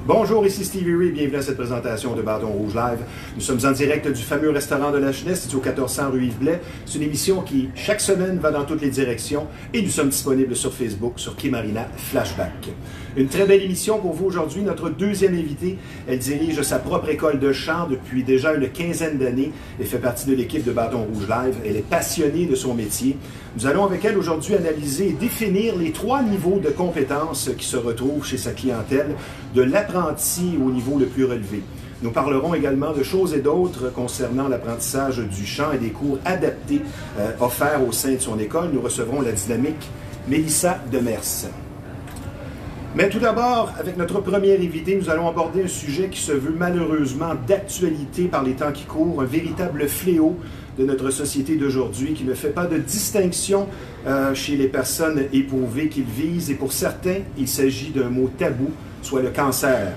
Bonjour, ici Stevie Ray, bienvenue à cette présentation de Bâton Rouge Live. Nous sommes en direct du fameux restaurant de la Jeunesse, situé au 1400 rue Yves-Blais. C'est une émission qui, chaque semaine, va dans toutes les directions et nous sommes disponibles sur Facebook, sur Kimarina Flashback. Une très belle émission pour vous aujourd'hui. Notre deuxième invitée, elle dirige sa propre école de chant depuis déjà une quinzaine d'années et fait partie de l'équipe de Bâton Rouge Live. Elle est passionnée de son métier. Nous allons avec elle aujourd'hui analyser et définir les 3 niveaux de compétences qui se retrouvent chez sa clientèle, de l'apprenti au niveau le plus relevé. Nous parlerons également de choses et d'autres concernant l'apprentissage du chant et des cours adaptés offerts au sein de son école. Nous recevrons la dynamique Mélissa Demers. Mais tout d'abord, avec notre premier invité, nous allons aborder un sujet qui se veut malheureusement d'actualité par les temps qui courent, un véritable fléau de notre société d'aujourd'hui qui ne fait pas de distinction chez les personnes éprouvées qu'il vise. Et pour certains, il s'agit d'un mot tabou, soit le cancer.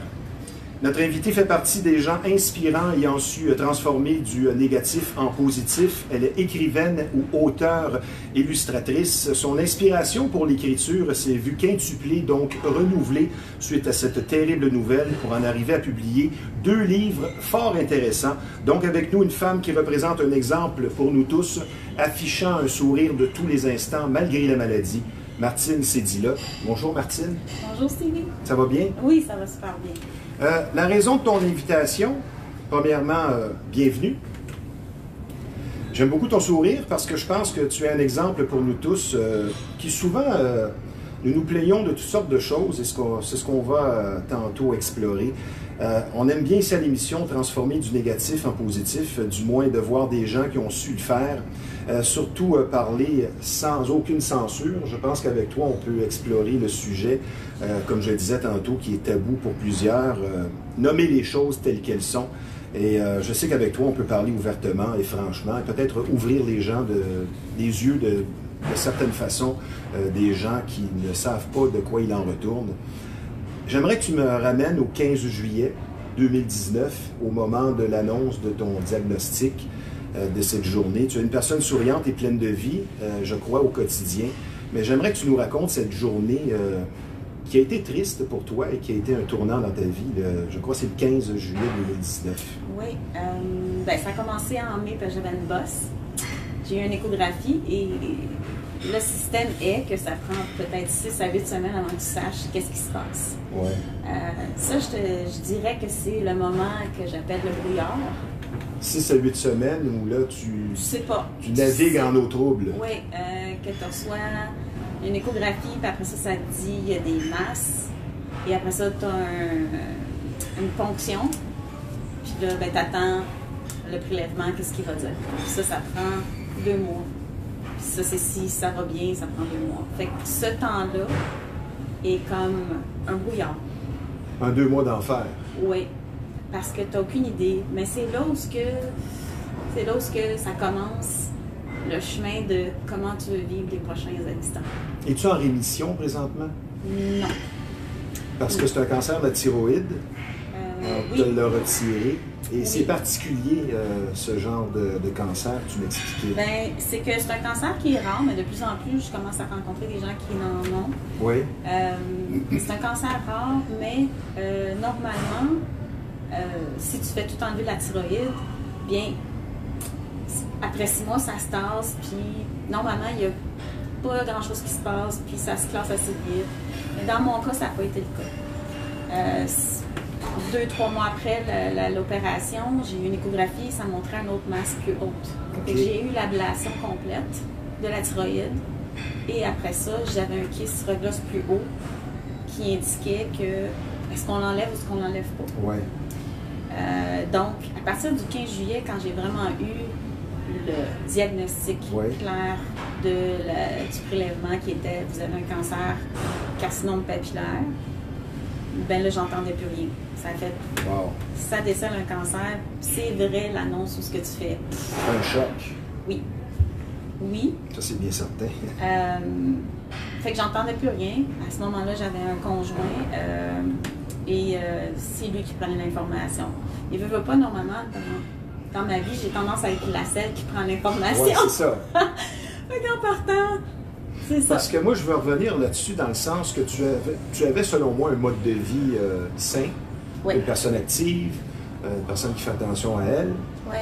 Notre invitée fait partie des gens inspirants ayant su transformer du négatif en positif. Elle est écrivaine ou auteure, illustratrice. Son inspiration pour l'écriture s'est vue quintuplée, donc renouvelée, suite à cette terrible nouvelle pour en arriver à publier 2 livres fort intéressants. Donc avec nous, une femme qui représente un exemple pour nous tous, affichant un sourire de tous les instants malgré la maladie. Martine Cédilla. Bonjour Martine. Bonjour Stevie. Ça va bien? Oui, ça va super bien. La raison de ton invitation, premièrement, bienvenue. J'aime beaucoup ton sourire parce que je pense que tu es un exemple pour nous tous qui souvent, nous nous plaignons de toutes sortes de choses et c'est ce qu'on va tantôt explorer. On aime bien ici à l'émission transformer du négatif en positif, du moins de voir des gens qui ont su le faire, surtout parler sans aucune censure. Je pense qu'avec toi, on peut explorer le sujet, comme je le disais tantôt, qui est tabou pour plusieurs, nommer les choses telles qu'elles sont. Et je sais qu'avec toi, on peut parler ouvertement et franchement, et peut-être ouvrir les gens les yeux de certaines façons, des gens qui ne savent pas de quoi il en retourne. J'aimerais que tu me ramènes au 15 juillet 2019, au moment de l'annonce de ton diagnostic de cette journée. Tu es une personne souriante et pleine de vie, je crois, au quotidien. Mais j'aimerais que tu nous racontes cette journée qui a été triste pour toi et qui a été un tournant dans ta vie. Je crois que c'est le 15 juillet 2019. Oui, ça a commencé en mai parce que j'avais une bosse. J'ai eu une échographie et le système est que ça prend peut-être 6 à 8 semaines avant que tu saches qu'est-ce qui se passe. Ouais. Ça, je dirais que c'est le moment que j'appelle le brouillard. 6 à 8 semaines où là, tu navigues en eau trouble. Oui, que tu reçois une échographie, puis après ça, ça te dit il y a des masses. Et après ça, tu as une ponction. Puis là, tu attends le prélèvement, qu'est-ce qu'il va dire. Puis ça prend 2 mois. Puis ça, c'est si ça va bien, ça prend 2 mois. Fait que ce temps-là est comme un brouillard. Un 2 mois d'enfer. Oui, parce que tu n'as aucune idée. Mais c'est là où ça commence, le chemin de comment tu veux vivre les prochains instants. Es-tu en rémission présentement? Non. Parce que c'est un cancer de la thyroïde. On te l'a retiré. Et oui. C'est particulier, ce genre de cancer, tu m'expliquais. Bien, c'est que c'est un cancer qui est rare, mais de plus en plus, je commence à rencontrer des gens qui n'en ont. Oui. C'est un cancer rare, mais normalement, si tu fais tout enlever la thyroïde, bien, après 6 mois, ça se tasse, puis normalement, il n'y a pas grand-chose qui se passe, puis ça se classe assez vite. Mais dans mon cas, ça n'a pas été le cas. 2-3 mois après l'opération, j'ai eu une échographie, ça montrait une autre masse plus haute. Okay. J'ai eu l'ablation complète de la thyroïde et après ça, j'avais un kyste ruglos plus haut qui indiquait que est-ce qu'on l'enlève ou est-ce qu'on l'enlève pas. Ouais. Donc, à partir du 15 juillet, quand j'ai vraiment eu le diagnostic clair du prélèvement qui était vous avez un cancer carcinome papillaire, ben là, j'entendais plus rien. Ça a fait. Wow. Ça décèle un cancer, c'est vrai l'annonce ou ce que tu fais. Un choc. Oui. Oui. Ça, c'est bien certain. Fait que j'entendais plus rien. À ce moment-là, j'avais un conjoint et c'est lui qui prenait l'information. Il veut pas normalement, dans ma vie, j'ai tendance à être la seule qui prend l'information. Oui, c'est ça. Fait qu'en partant, c'est ça. Parce que moi, je veux revenir là-dessus dans le sens que tu avais selon moi, un mode de vie sain. Oui. Une personne active, une personne qui fait attention à elle. Oui.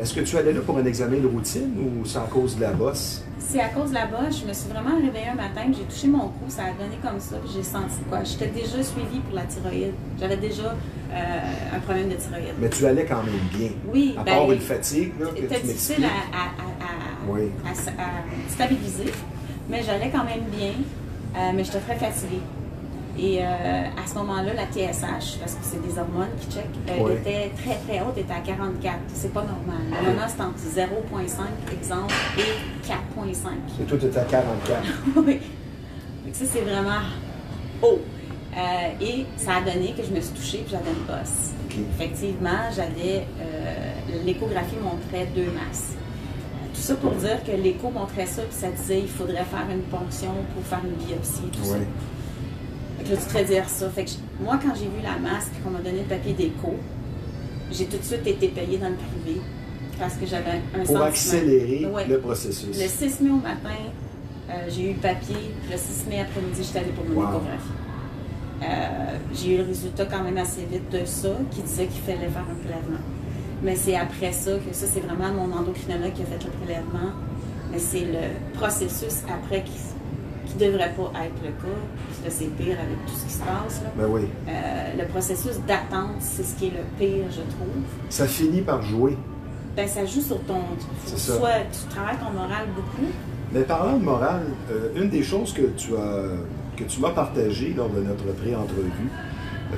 Est-ce que tu allais là pour un examen de routine ou c'est à cause de la bosse? C'est à cause de la bosse. Je me suis vraiment réveillée un matin, j'ai touché mon cou, ça a donné comme ça, puis j'ai senti quoi. J'étais déjà suivie pour la thyroïde. J'avais déjà un problème de thyroïde. Mais tu allais quand même bien. Oui. À part une fatigue, là, que c'était tu difficile oui. à stabiliser, mais j'allais quand même bien, mais j'étais très fatiguée. Et à ce moment-là, la TSH, parce que c'est des hormones qui checkent, était très très haute, était à 44. C'est pas normal. Normalement, c'est entre 0,5 exemple et 4,5. Et toi, tu étais à 44. Oui. Donc ça, c'est vraiment haut. Et ça a donné que je me suis touchée et j'avais une bosse. Okay. Effectivement, j'avais. L'échographie montrait 2 masses. Tout ça pour dire que l'écho montrait ça, puis ça disait qu'il faudrait faire une ponction pour faire une biopsie et tout ça. Fait que là, tu te fais dire ça. Fait que moi, quand j'ai vu la masse et qu'on m'a donné le papier d'écho, j'ai tout de suite été payée dans le privé parce que j'avais un pour sentiment. Accélérer le processus. Le 6 mai au matin, j'ai eu le papier. Le 6 mai après-midi, j'étais allée pour mon échographie. J'ai eu le résultat quand même assez vite de ça, qui disait qu'il fallait faire un prélèvement. Mais c'est après ça que ça, c'est vraiment mon endocrinologue qui a fait le prélèvement. Mais c'est le processus après qui ne devrait pas être le cas, parce que c'est pire avec tout ce qui se passe. Là. Ben oui. Le processus d'attente, c'est ce qui est le pire, je trouve. Ça finit par jouer. Ben, ça joue sur ton... Soit tu travailles ton moral beaucoup. Mais parlant de morale, une des choses que tu m'as partagé lors de notre pré-entrevue,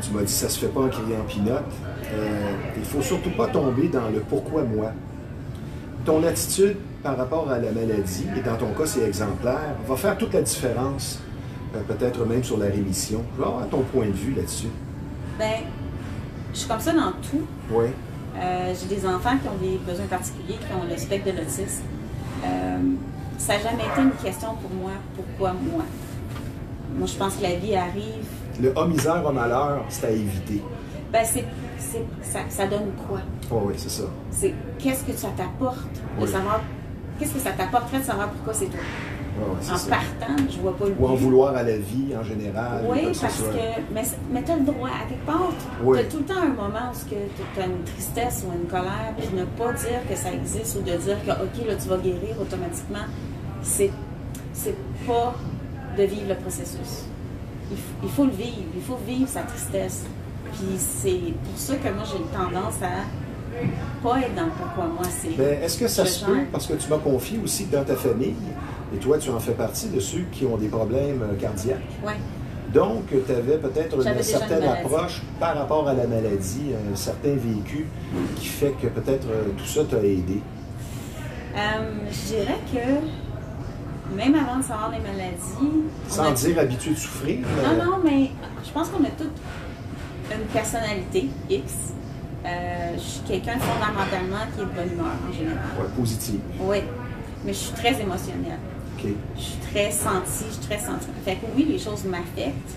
tu m'as dit ça se fait pas en criant pinotte. Il faut surtout pas tomber dans le pourquoi moi. Ton attitude par rapport à la maladie, et dans ton cas c'est exemplaire, va faire toute la différence, peut-être même sur la rémission. Je vais avoir ton point de vue là-dessus. Ben, je suis comme ça dans tout. Oui. J'ai des enfants qui ont des besoins particuliers, qui ont le spectre de l'autisme. Ça n'a jamais été une question pour moi, pourquoi moi? Moi, je pense que la vie arrive. Le homme misère, homme malheur, c'est à éviter. Ben, ça donne quoi? Oh, oui, c'est ça. C'est qu'est-ce que ça t'apporte de savoir. Qu'est-ce que ça t'apporterait de savoir pourquoi c'est toi? Oh, oui, en partant, je vois pas le but. Ou en vouloir à la vie en général. Oui, parce que. Mais tu as le droit, à quelque part. Tu as tout le temps un moment où tu as une tristesse ou une colère, puis ne pas dire que ça existe ou de dire que, OK, là, tu vas guérir automatiquement. C'est pas de vivre le processus. Il faut le vivre. Il faut vivre sa tristesse. Puis c'est pour ça que moi, j'ai tendance à pas être dans le pourquoi moi. Mais est-ce que ça se peut, parce que tu m'as confié aussi que dans ta famille, et toi, tu en fais partie de ceux qui ont des problèmes cardiaques. Oui. Donc, tu avais peut-être une certaine approche par rapport à la maladie, un certain vécu qui fait que peut-être tout ça t'a aidé. Je dirais que même avant de savoir les maladies... Sans dire habitué de souffrir. Non, mais je pense qu'on a toutes une personnalité X. Je suis quelqu'un fondamentalement qui est de bonne humeur en général. Oui, positive. Oui, mais je suis très émotionnelle. Okay. Je suis très sentie, je suis très sentie. Fait que oui, les choses m'affectent,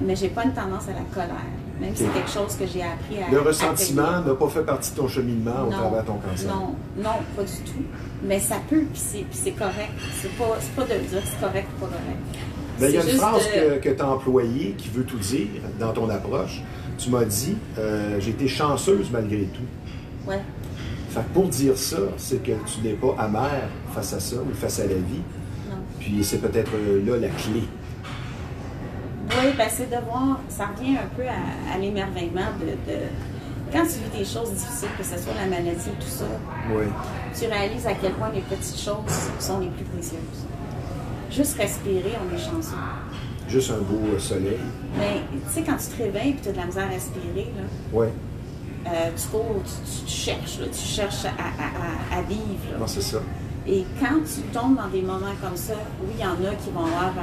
mais j'ai pas une tendance à la colère. Même si c'est quelque chose que j'ai appris à... Le ressentiment n'a pas fait partie de ton cheminement au travers de ton cancer? Non, pas du tout. Mais ça peut, puis c'est correct. C'est pas de dire que c'est correct ou pas correct. Ben, il y a une phrase que tu as employée qui veut tout dire dans ton approche. Tu m'as dit j'ai été chanceuse malgré tout. Oui. Fait que pour dire ça, c'est que tu n'es pas amère face à ça ou face à la vie. Non. Puis c'est peut-être là la clé. Oui, ben c'est de voir, ça revient un peu à l'émerveillement de quand tu vis des choses difficiles, que ce soit la maladie ou tout ça, tu réalises à quel point les petites choses sont les plus précieuses. Juste respirer, on est chanceux. Juste un beau soleil. Mais tu sais, quand tu te réveilles et tu as de la misère à respirer, tu cours, tu cherches, là, tu cherches à vivre. Là. Non, c'est ça. Et quand tu tombes dans des moments comme ça, oui, il y en a qui vont avoir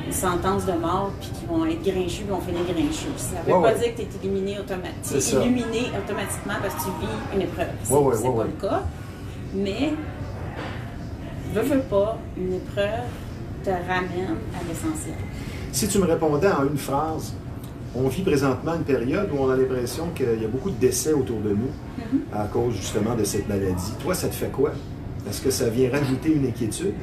une sentence de mort puis qui vont être grinchus et vont finir grinchus. Ça ne veut pas dire que tu es éliminé automatiquement parce que tu vis une épreuve. C'est pas le cas. Mais, veux pas, une épreuve te ramène à l'essentiel. Si tu me répondais en une phrase, on vit présentement une période où on a l'impression qu'il y a beaucoup de décès autour de nous à cause justement de cette maladie. Toi, ça te fait quoi? Est-ce que ça vient rajouter une inquiétude?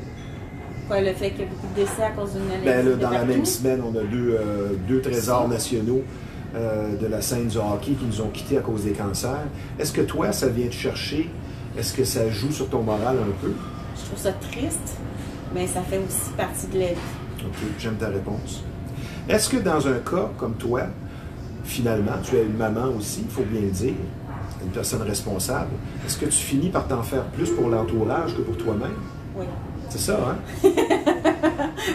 Quoi, le fait qu'il y a beaucoup de décès à cause d'une maladie? Ben, là, dans la même semaine, on a deux trésors nationaux de la scène du hockey qui nous ont quittés à cause des cancers. Est-ce que toi, ça vient te chercher? Est-ce que ça joue sur ton moral un peu? Je trouve ça triste, mais ça fait aussi partie de la vie. OK, j'aime ta réponse. Est-ce que dans un cas comme toi, finalement, tu es une maman aussi, il faut bien le dire, une personne responsable, est-ce que tu finis par t'en faire plus pour l'entourage que pour toi-même? Oui. C'est ça, hein?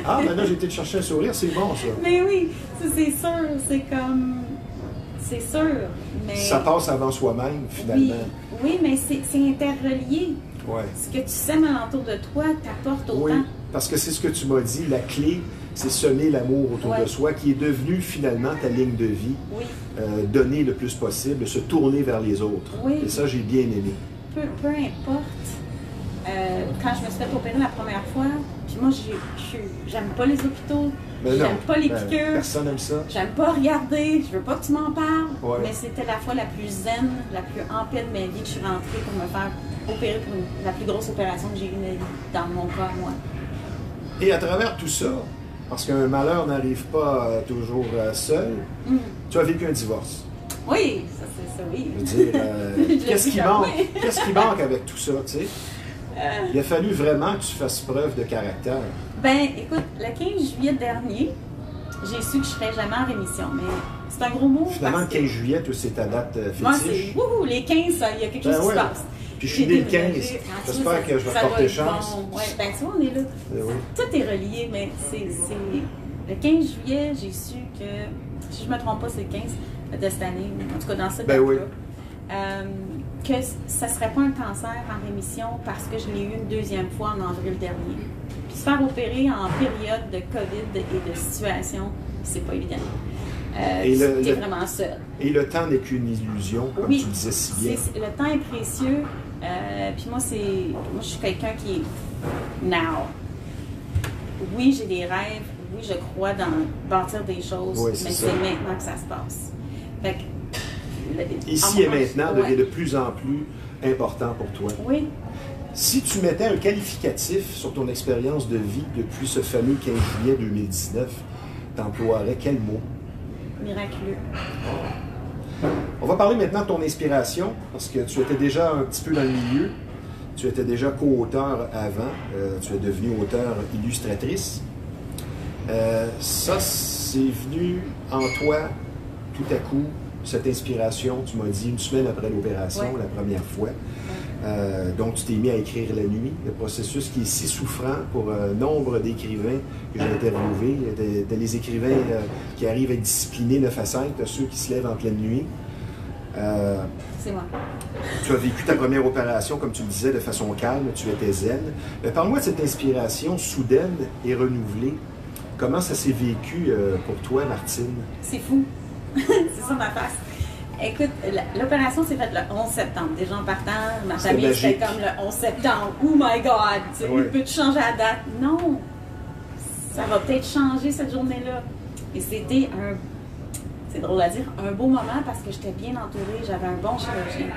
Ah, ben là, j'ai été te chercher un sourire, c'est bon, ça. Mais oui, ça, c'est sûr, c'est comme... C'est sûr, mais... Ça passe avant soi-même, finalement. Oui, mais c'est interrelié. Ouais. Ce que tu sèmes alentour de toi t'apporte autant. Oui, parce que c'est ce que tu m'as dit, la clé, c'est semer l'amour autour de soi, qui est devenu finalement ta ligne de vie. Oui. Donner le plus possible, se tourner vers les autres. Oui. Et ça, j'ai bien aimé. Peu importe. Quand je me suis fait opérer la première fois, puis moi, j'aime pas les hôpitaux, j'aime pas les piqûres. Personne n'aime ça. J'aime pas regarder, je veux pas que tu m'en parles. Ouais. Mais c'était la fois la plus zen, la plus en paix de ma vie que je suis rentrée pour me faire opérer pour la plus grosse opération que j'ai eue dans mon corps, moi. Et à travers tout ça, parce qu'un malheur n'arrive pas toujours seul, tu as vécu un divorce. Oui, ça c'est ça, oui. Je veux dire, qu'est-ce qui manque avec tout ça, tu sais? Il a fallu vraiment que tu fasses preuve de caractère. Ben, écoute, le 15 juillet dernier, j'ai su que je serais jamais en rémission, mais c'est un gros mot. Finalement, le 15 juillet, c'est ta date fétiche. Moi, c'est wouhou, les 15, il y a quelque chose qui se passe. Puis je suis né le 15. J'espère que je vais porter chance. Bon. Ouais, ben tu vois, on est là. Oui. Tout est relié, mais c'est... Le 15 juillet, j'ai su que, si je ne me trompe pas, c'est le 15 de cette année, en tout cas dans cette date-là, que ça ne serait pas un cancer en rémission parce que je l'ai eu une deuxième fois en avril dernier. Puis se faire opérer en période de COVID et de situation, c'est pas évident. Tu es vraiment seul. Et le temps n'est qu'une illusion, comme tu disais si bien. Le temps est précieux. Puis moi, je suis quelqu'un qui est now. Oui, j'ai des rêves. Oui, je crois dans bâtir des choses, mais c'est maintenant que ça se passe. Fait que, ici et maintenant devient de plus en plus important pour toi. Oui. Si tu mettais un qualificatif sur ton expérience de vie depuis ce fameux 15 juillet 2019, t'emploierais quel mot? Miraculeux. On va parler maintenant de ton inspiration, parce que tu étais déjà un petit peu dans le milieu. Tu étais déjà co-auteur avant. Tu es devenue auteure-illustratrice. Ça, c'est venu en toi tout à coup, cette inspiration, tu m'as dit, une semaine après l'opération, la première fois. Donc, tu t'es mis à écrire la nuit, le processus qui est si souffrant pour nombre d'écrivains que j'ai interviewés. T'as les écrivains qui arrivent à être disciplinés 9 à 5, t'as ceux qui se lèvent en pleine nuit. C'est moi. Tu as vécu ta première opération, comme tu le disais, de façon calme, tu étais zen. Parle-moi de cette inspiration soudaine et renouvelée. Comment ça s'est vécu pour toi, Martine? C'est fou. C'est ça ma face. Écoute, l'opération s'est faite le 11 septembre. Déjà en partant, ma famille, c'était comme le 11 septembre. Oh my God! Peux-tu changer la date? Non! Ça va peut-être changer cette journée-là. Et c'était c'est drôle à dire, un beau moment parce que j'étais bien entourée. J'avais un bon chirurgien.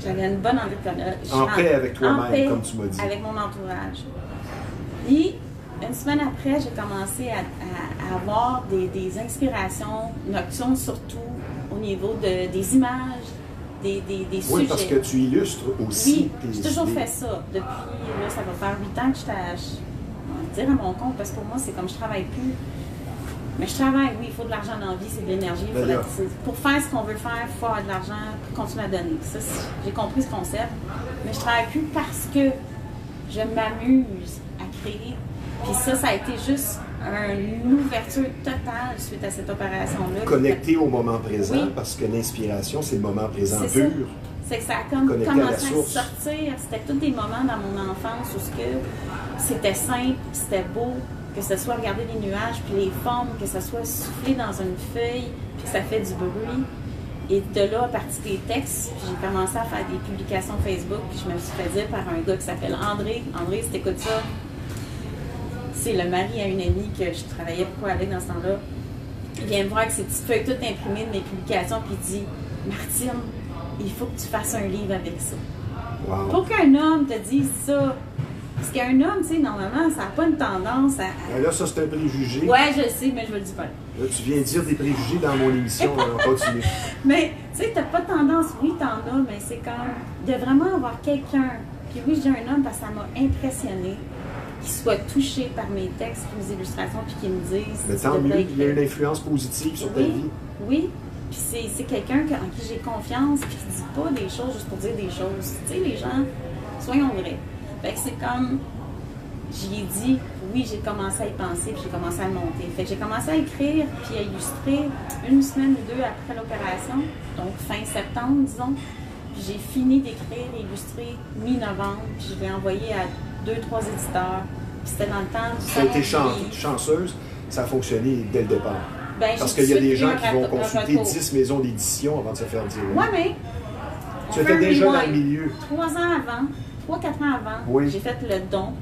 J'avais une bonne endocrinologue. En paix avec toi-même, comme tu m'as dit. Avec mon entourage. Et une semaine après, j'ai commencé à avoir des inspirations nocturnes, surtout au niveau des images, des sujets. Oui, parce que tu illustres aussi. Oui, j'ai toujours fait ça. Depuis, là, ça va faire 8 ans que je vais dire à mon compte, parce que pour moi, c'est comme je travaille plus. Mais je travaille, oui, il faut de l'argent dans la vie, c'est de l'énergie. Pour faire ce qu'on veut faire, il faut avoir de l'argent pour continuer à donner. Ça, j'ai compris ce concept. Mais je travaille plus parce que je m'amuse à créer. Puis ça a été juste une ouverture totale suite à cette opération-là. Connecté au moment présent, parce que l'inspiration, c'est le moment présent pur. C'est que ça a comme commencé à sortir. C'était tous des moments dans mon enfance où c'était simple, c'était beau, que ce soit regarder les nuages, puis les formes, que ce soit souffler dans une feuille, puis que ça fait du bruit. Et de là, à partir des textes, j'ai commencé à faire des publications Facebook, puis je me suis fait dire par un gars qui s'appelle André. André, si t'écoutes ça, c'est le mari à une amie que je travaillais beaucoup avec dans ce temps-là. Il vient me voir avec ses petites feuilles toutes imprimées de mes publications, puis il dit « Martine, il faut que tu fasses un livre avec ça. Wow. » Pour qu'un homme te dise ça, Parce qu'un homme, tu sais, normalement, ça n'a pas une tendance à... Là, ça, c'est un préjugé. Ouais, je sais, mais je ne le dis pas. Là, tu viens de dire des préjugés dans mon émission, on continue. Mais, tu sais, t'as pas tendance, oui, t'en as, mais c'est comme de vraiment avoir quelqu'un, puis oui, je dis un homme parce que ça m'a impressionné, qui soit touché par mes textes, puis mes illustrations, puis qui me disent... Mais tant mieux, il y a une influence positive sur ta vie. Oui, puis c'est quelqu'un en qui j'ai confiance, puis qui dit pas des choses juste pour dire des choses. Tu sais, les gens, soyons vrais. Fait que c'est comme, j'y ai dit, oui, j'ai commencé à y penser, puis j'ai commencé à le monter. Fait que j'ai commencé à écrire, puis à illustrer une semaine ou deux après l'opération, donc fin septembre, disons. Puis j'ai fini d'écrire et illustrer mi-novembre, puis je l'ai envoyé à 2-3 éditeurs. Puis c'était dans le temps du Ça a été chanceuse, ça a fonctionné dès le départ. Ben, parce qu'il y a des gens qui vont consulter 10 maisons d'édition avant de se faire dire. Oui, mais... Tu étais déjà dans le milieu. 3 ans avant, 3-4 ans avant, oui. J'ai fait le don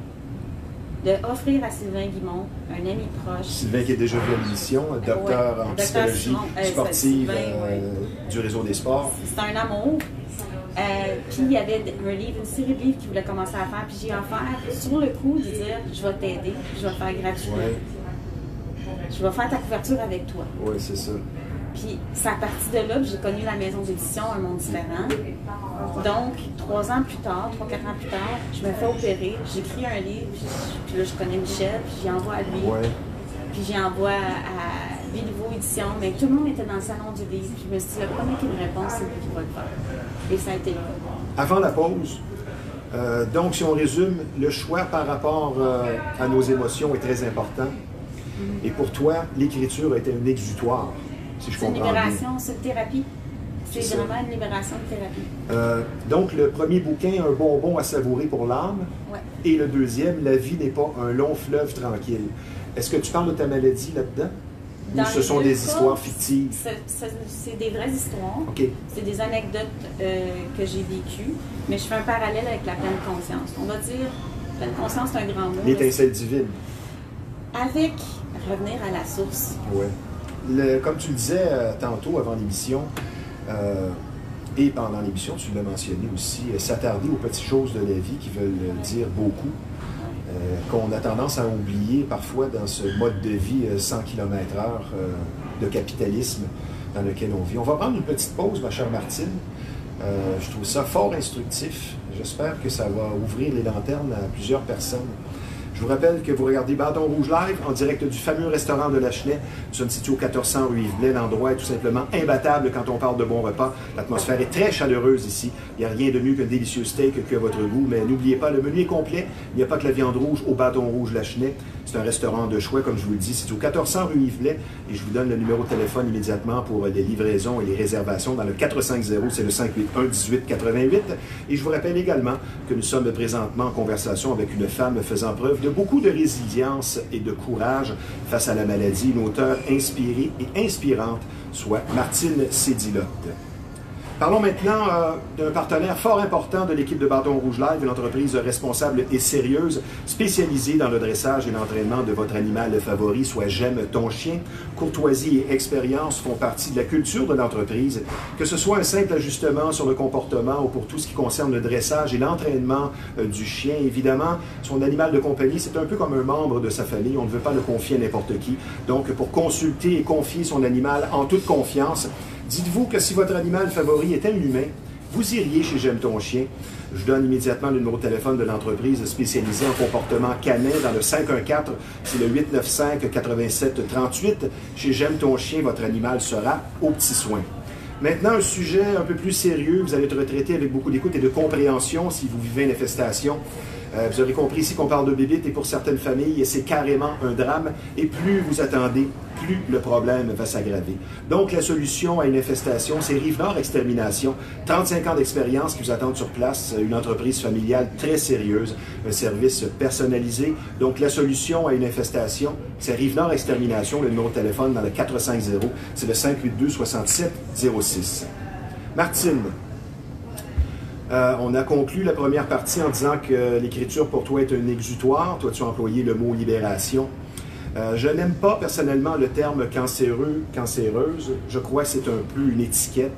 d'offrir à Sylvain Guimond, un ami proche. Sylvain qui est déjà venu à l'émission, docteur en psychologie sportive du réseau des sports. C'est un amour. Puis il y avait un livre, une série de livres qu'il voulait commencer à faire, puis j'ai offert sur le coup de dire je vais t'aider, je vais le faire gratuitement. Ouais. Je vais faire ta couverture avec toi. Oui, c'est ça. Puis c'est à partir de là que j'ai connu la maison d'édition Un Monde Différent. Donc, 3 ans plus tard, 3-4 ans plus tard, je me fais opérer, j'écris un livre, puis là je connais Michel, puis j'y envoie à lui. Ouais. Puis j'y envoie à Biliveau Édition, mais tout le monde était dans le salon du livre. Puis je me suis dit, le premier qui me répond, c'est lui qui va le faire. Et ça a été là. Avant la pause, donc si on résume, le choix par rapport à nos émotions est très important. Et pour toi, l'écriture a été un exutoire, si je comprends bien. C'est une libération, c'est une thérapie. C'est vraiment une libération de thérapie. Donc, le premier bouquin, Un bonbon à savourer pour l'âme. Ouais. Et le deuxième, La vie n'est pas un long fleuve tranquille. Est-ce que tu parles de ta maladie là-dedans? Ou ce sont des histoires fictives? C'est des vraies histoires. Okay. C'est des anecdotes que j'ai vécues. Mais je fais un parallèle avec la pleine conscience. On va dire, pleine conscience, c'est un grand mot. L'étincelle divine. Avec revenir à la source. Oui. Comme tu le disais tantôt avant l'émission, et pendant l'émission, tu l'as mentionné aussi, s'attarder aux petites choses de la vie qui veulent dire beaucoup, qu'on a tendance à oublier parfois dans ce mode de vie 100 km/h de capitalisme dans lequel on vit. On va prendre une petite pause, ma chère Martine. Je trouve ça fort instructif. J'espère que ça va ouvrir les lanternes à plusieurs personnes. Je vous rappelle que vous regardez Bâton Rouge Live en direct du fameux restaurant de Lachenay. Nous sommes situés au 1400 rue Yves Blais. L'endroit est tout simplement imbattable quand on parle de bon repas. L'atmosphère est très chaleureuse ici. Il n'y a rien de mieux qu'un délicieux steak que à votre goût. Mais n'oubliez pas, le menu est complet. Il n'y a pas que la viande rouge au Bâton Rouge Lachenay. C'est un restaurant de choix, comme je vous le dis. C'est au 1400 rue Yves Blais. Et je vous donne le numéro de téléphone immédiatement pour les livraisons et les réservations dans le 450, c'est le 581-1888. Et je vous rappelle également que nous sommes présentement en conversation avec une femme faisant preuve de beaucoup de résilience et de courage face à la maladie, une auteure inspirée et inspirante, soit Martine Sédilotte. Parlons maintenant d'un partenaire fort important de l'équipe de Bâton Rouge Live, une entreprise responsable et sérieuse, spécialisée dans le dressage et l'entraînement de votre animal favori, soit J'aime ton chien. Courtoisie et expérience font partie de la culture de l'entreprise, que ce soit un simple ajustement sur le comportement ou pour tout ce qui concerne le dressage et l'entraînement du chien. Évidemment, son animal de compagnie, c'est un peu comme un membre de sa famille, on ne veut pas le confier à n'importe qui. Donc, pour consulter et confier son animal en toute confiance, dites-vous que si votre animal favori était un humain, vous iriez chez J'aime ton chien. Je donne immédiatement le numéro de téléphone de l'entreprise spécialisée en comportement canin dans le 514, c'est le 895-8738. Chez J'aime ton chien, votre animal sera aux petits soins. Maintenant, un sujet un peu plus sérieux, vous allez être retraité avec beaucoup d'écoute et de compréhension si vous vivez une infestation. Vous aurez compris ici qu'on parle de bébites et pour certaines familles, c'est carrément un drame. Et plus vous attendez, plus le problème va s'aggraver. Donc, la solution à une infestation, c'est Rive-Nord Extermination. 35 ans d'expérience qui vous attendent sur place, une entreprise familiale très sérieuse, un service personnalisé. Donc, la solution à une infestation, c'est Rive-Nord Extermination, le numéro de téléphone dans le 450, c'est le 582-6706. Martine, on a conclu la première partie en disant que l'écriture pour toi est un exutoire. Toi, tu as employé le mot libération. Je n'aime pas personnellement le terme cancéreux, cancéreuse. Je crois que c'est un peu une étiquette.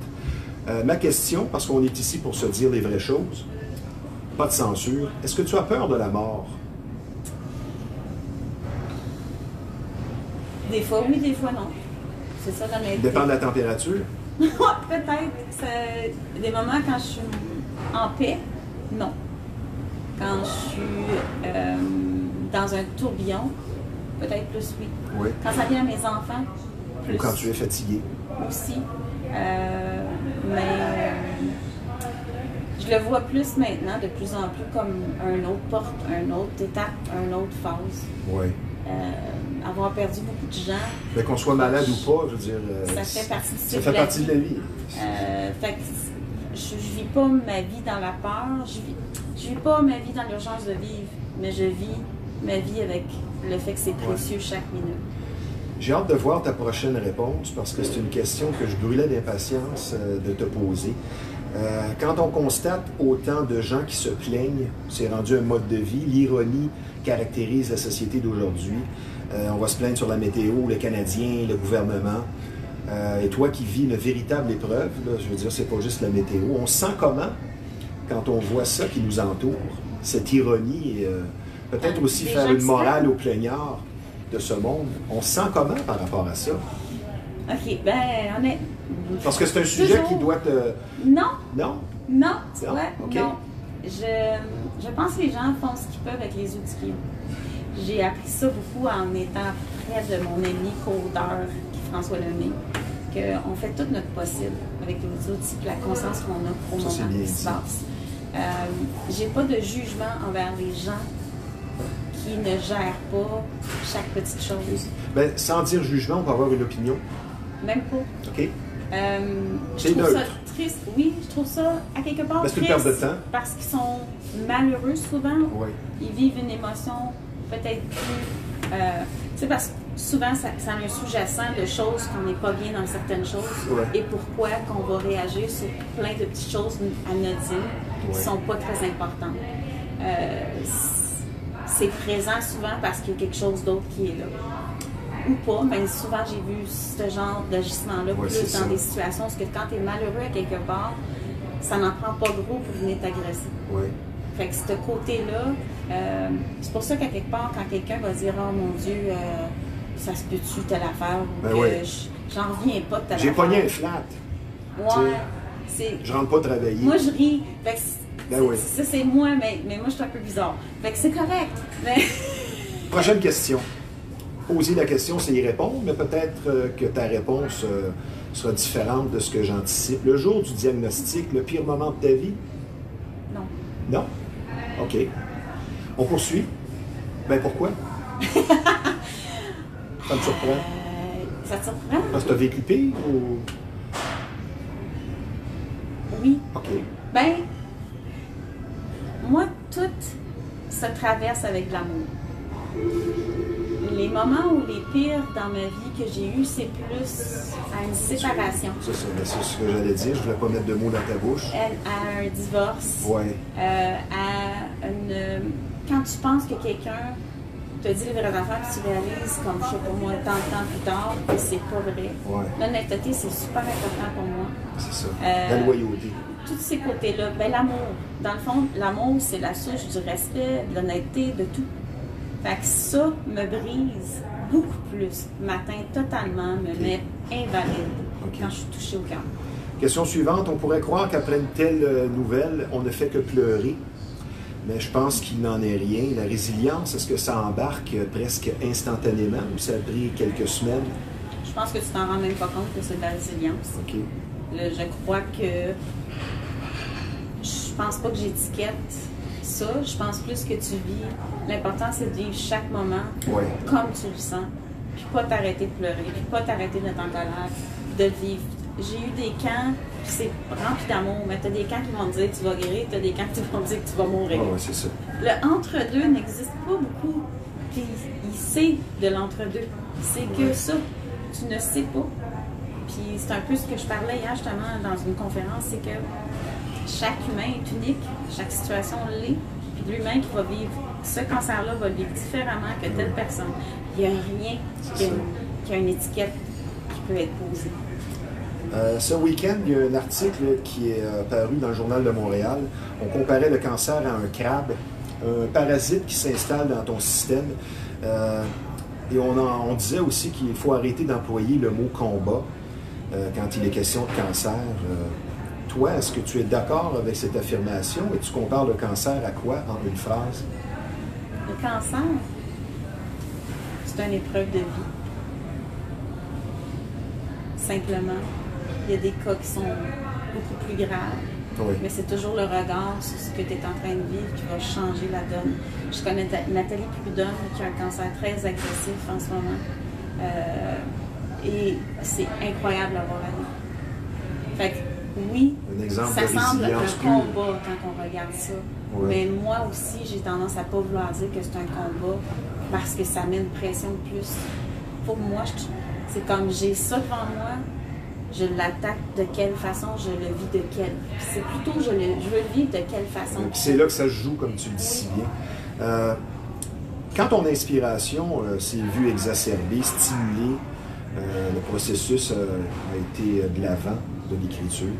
Ma question, parce qu'on est ici pour se dire les vraies choses, pas de censure. Est-ce que tu as peur de la mort? Des fois oui, des fois non. C'est ça la réalité. Dépend de la température? Peut-être. C'est des moments quand je suis en paix, non. Quand je suis dans un tourbillon, peut-être plus oui. Oui. Quand ça vient à mes enfants, plus. Ou quand tu es fatigué? Aussi. Mais je le vois plus maintenant, de plus en plus, comme une autre porte, une autre étape, une autre phase. Oui. Avoir perdu beaucoup de gens. Mais qu'on soit malade ou pas, je veux dire... ça fait partie de ça fait partie de la vie. Fait que je vis pas ma vie dans la peur, je vis pas ma vie dans l'urgence de vivre, mais je vis ma vie avec le fait que c'est précieux chaque minute. J'ai hâte de voir ta prochaine réponse parce que c'est une question que je brûlais d'impatience de te poser. Quand on constate autant de gens qui se plaignent, c'est rendu un mode de vie, l'ironie caractérise la société d'aujourd'hui. On va se plaindre sur la météo, les Canadiens, le gouvernement. Et toi qui vis une véritable épreuve, là, je veux dire, c'est pas juste la météo. On se sent comment quand on voit ça qui nous entoure, cette ironie, et peut-être aussi faire une morale aux plaignards de ce monde. On se sent comment par rapport à ça? OK, ben, on est... Parce que c'est un sujet qui doit te... Non. Non? Non, tu non? vois, Okay. non. Je pense que les gens font ce qu'ils peuvent avec les outils qu'ils ont. J'ai appris ça beaucoup en étant près de mon ami codeur, François Lemay, qu'on fait tout notre possible avec les outils et la conscience qu'on a au moment qui se passe. J'ai pas de jugement envers les gens qui ne gèrent pas chaque petite chose. Ben, sans dire jugement, on peut avoir une opinion. Même pas. OK. Je trouve ça triste. Oui, je trouve ça à quelque part triste. C'est une perte de temps. Parce qu'ils sont malheureux souvent. Oui. Ils vivent une émotion peut-être plus... tu sais, parce que souvent, ça a un sous-jacent de choses qu'on n'est pas bien dans certaines choses. Ouais. Et pourquoi qu'on va réagir sur plein de petites choses anodines qui ne sont pas très importantes. C'est présent souvent parce qu'il y a quelque chose d'autre qui est là. Ou pas, mais souvent j'ai vu ce genre d'agissement-là plus dans des situations parce que quand tu es malheureux à quelque part, ça n'en prend pas gros pour venir t'agresser. Oui. Fait que ce côté-là, c'est pour ça qu'à quelque part, quand quelqu'un va dire « Oh mon Dieu, ça se peut-tu telle affaire » ou ben que j'en reviens pas de telle affaire. J'ai pogné un flat. Ouais. Je rentre pas travailler. Moi, je ris. Fait que ben ça, c'est moi, mais moi, je suis un peu bizarre. Fait que c'est correct. Mais... Prochaine question. Poser la question, c'est y répondre, mais peut-être que ta réponse sera différente de ce que j'anticipe. Le jour du diagnostic, le pire moment de ta vie? Non. Non? OK. On poursuit? Ben pourquoi? Ça te surprend? Ça te surprend? Parce que tu as vécu pire ou... Oui. OK. Ben, moi, tout se traverse avec de l'amour. Les moments où les pires dans ma vie que j'ai eu, c'est plus à une séparation. C'est ça, c'est ce que j'allais dire. Je ne voulais pas mettre de mots dans ta bouche. À un divorce. Ouais. Quand tu penses que quelqu'un te dit les vraies affaires, puis tu réalises, comme je sais pas moi, tant de temps plus tard, que c'est pas vrai. Ouais. L'honnêteté, c'est super important pour moi. C'est ça. La loyauté. Tous ces côtés-là. Ben, l'amour. Dans le fond, l'amour, c'est la souche du respect, de l'honnêteté, de tout. Fait que ça me brise beaucoup plus, m'atteint totalement, me met invalide quand je suis touchée au cœur. Question suivante. On pourrait croire qu'après une telle nouvelle, on ne fait que pleurer. Mais je pense qu'il n'en est rien. La résilience, est-ce que ça embarque presque instantanément ou ça a pris quelques semaines? Je pense que tu t'en rends même pas compte que c'est de la résilience. OK. Je crois que... Je pense pas que j'étiquette ça. Je pense plus que tu vis. L'important, c'est de vivre chaque moment comme tu le sens. Puis pas t'arrêter de pleurer, puis pas t'arrêter d'être en colère, de le vivre. J'ai eu des camps, puis c'est rempli d'amour, mais t'as des camps qui vont te dire que tu vas guérir, t'as des camps qui vont te dire que tu vas mourir. Ouais, c'est ça. Le entre-deux n'existe pas beaucoup. Puis il sait de l'entre-deux. C'est que ça, tu ne sais pas. Puis c'est un peu ce que je parlais hier justement dans une conférence, c'est que chaque humain est unique, chaque situation l'est, puis l'humain qui va vivre ce cancer-là va le vivre différemment que telle personne. Il n'y a rien qui a une étiquette qui peut être posée. Ce week-end, il y a un article qui est paru dans le Journal de Montréal. On comparait le cancer à un crabe, un parasite qui s'installe dans ton système. Et on disait aussi qu'il faut arrêter d'employer le mot combat quand il est question de cancer. Toi, est-ce que tu es d'accord avec cette affirmation et tu compares le cancer à quoi en une phrase? Le cancer, c'est une épreuve de vie. Simplement, il y a des cas qui sont beaucoup plus graves, Oui. mais c'est toujours le regard sur ce que tu es en train de vivre qui va changer la donne. Je connais Nathalie Prudhomme qui a un cancer très agressif en ce moment. Et c'est incroyable à voir aller. Fait que, oui, Un exemple ça de semble un résilience pure. combat quand on regarde ça. Oui. Mais moi aussi, j'ai tendance à ne pas vouloir dire que c'est un combat parce que ça met une pression de plus. Pour moi, c'est comme j'ai ça devant moi, je l'attaque de quelle façon, je le vis de quelle. C'est plutôt je veux le vivre de quelle façon. Puis c'est là que ça se joue, comme tu le dis si bien. Quand ton inspiration s'est vue exacerbée, stimulée, le processus a été de l'avant de l'écriture.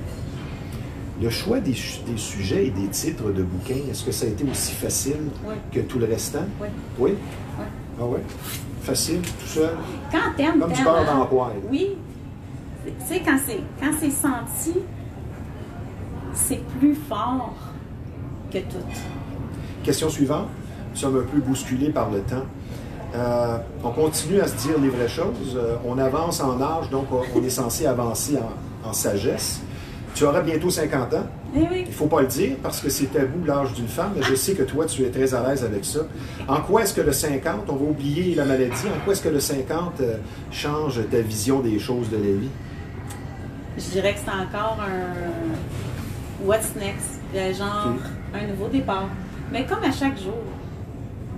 Le choix des sujets et des titres de bouquins, est-ce que ça a été aussi facile que tout le restant? Oui. Oui? Oui. Ah oui? Facile, tout seul? Quand t'aimes, Comme du beurre dans la poêle. Oui. Tu sais, quand c'est senti, c'est plus fort que tout. Question suivante. Nous sommes un peu bousculés par le temps. On continue à se dire les vraies choses. On avance en âge, donc on est censé avancer en sagesse. Tu auras bientôt 50 ans. Eh oui. Il ne faut pas le dire parce que c'est tabou l'âge d'une femme, mais je sais que toi, tu es très à l'aise avec ça. En quoi est-ce que le 50, on va oublier la maladie, en quoi est-ce que le 50 change ta vision des choses de la vie? Je dirais que c'est encore un what's next, genre un nouveau départ. Mais comme à chaque jour,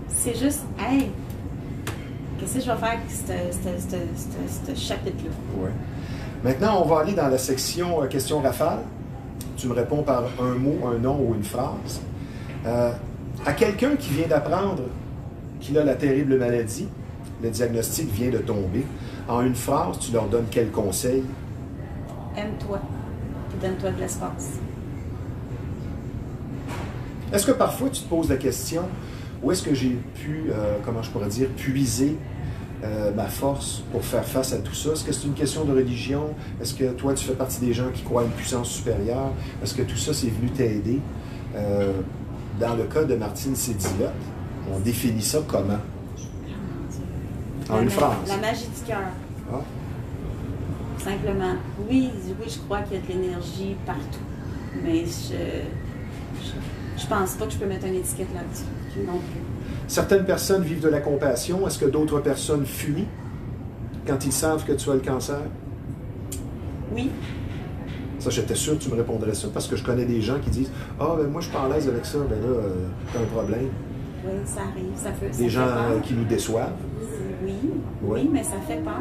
c'est juste, hey, qu'est-ce que je vais faire avec ce chapitre-là? Ouais. Maintenant, on va aller dans la section questions rafales. Tu me réponds par un mot, un nom ou une phrase. À quelqu'un qui vient d'apprendre qu'il a la terrible maladie, le diagnostic vient de tomber, en une phrase, tu leur donnes quel conseil? Aime-toi et donne-toi de l'espace. Est-ce que parfois tu te poses la question, où est-ce que j'ai pu, comment je pourrais dire, puiser ma force pour faire face à tout ça? Est-ce que c'est une question de religion? Est-ce que toi, tu fais partie des gens qui croient à une puissance supérieure? Est-ce que tout ça, c'est venu t'aider? Dans le cas de Martine Sédilotte, on définit ça comment? En une phrase. La magie du cœur. Ah. Simplement. Oui, je crois qu'il y a de l'énergie partout. Mais je pense pas que je peux mettre une étiquette là-dessus non plus. Certaines personnes vivent de la compassion. Est-ce que d'autres personnes fuient quand ils savent que tu as le cancer? Oui. Ça, j'étais sûr que tu me répondrais ça parce que je connais des gens qui disent « Ah, ben moi, je suis pas à l'aise avec ça. Ben là, t'as un problème. » Oui, ça arrive. Ça peut, Des gens qui nous déçoivent. Oui, Oui. oui, mais ça fait peur.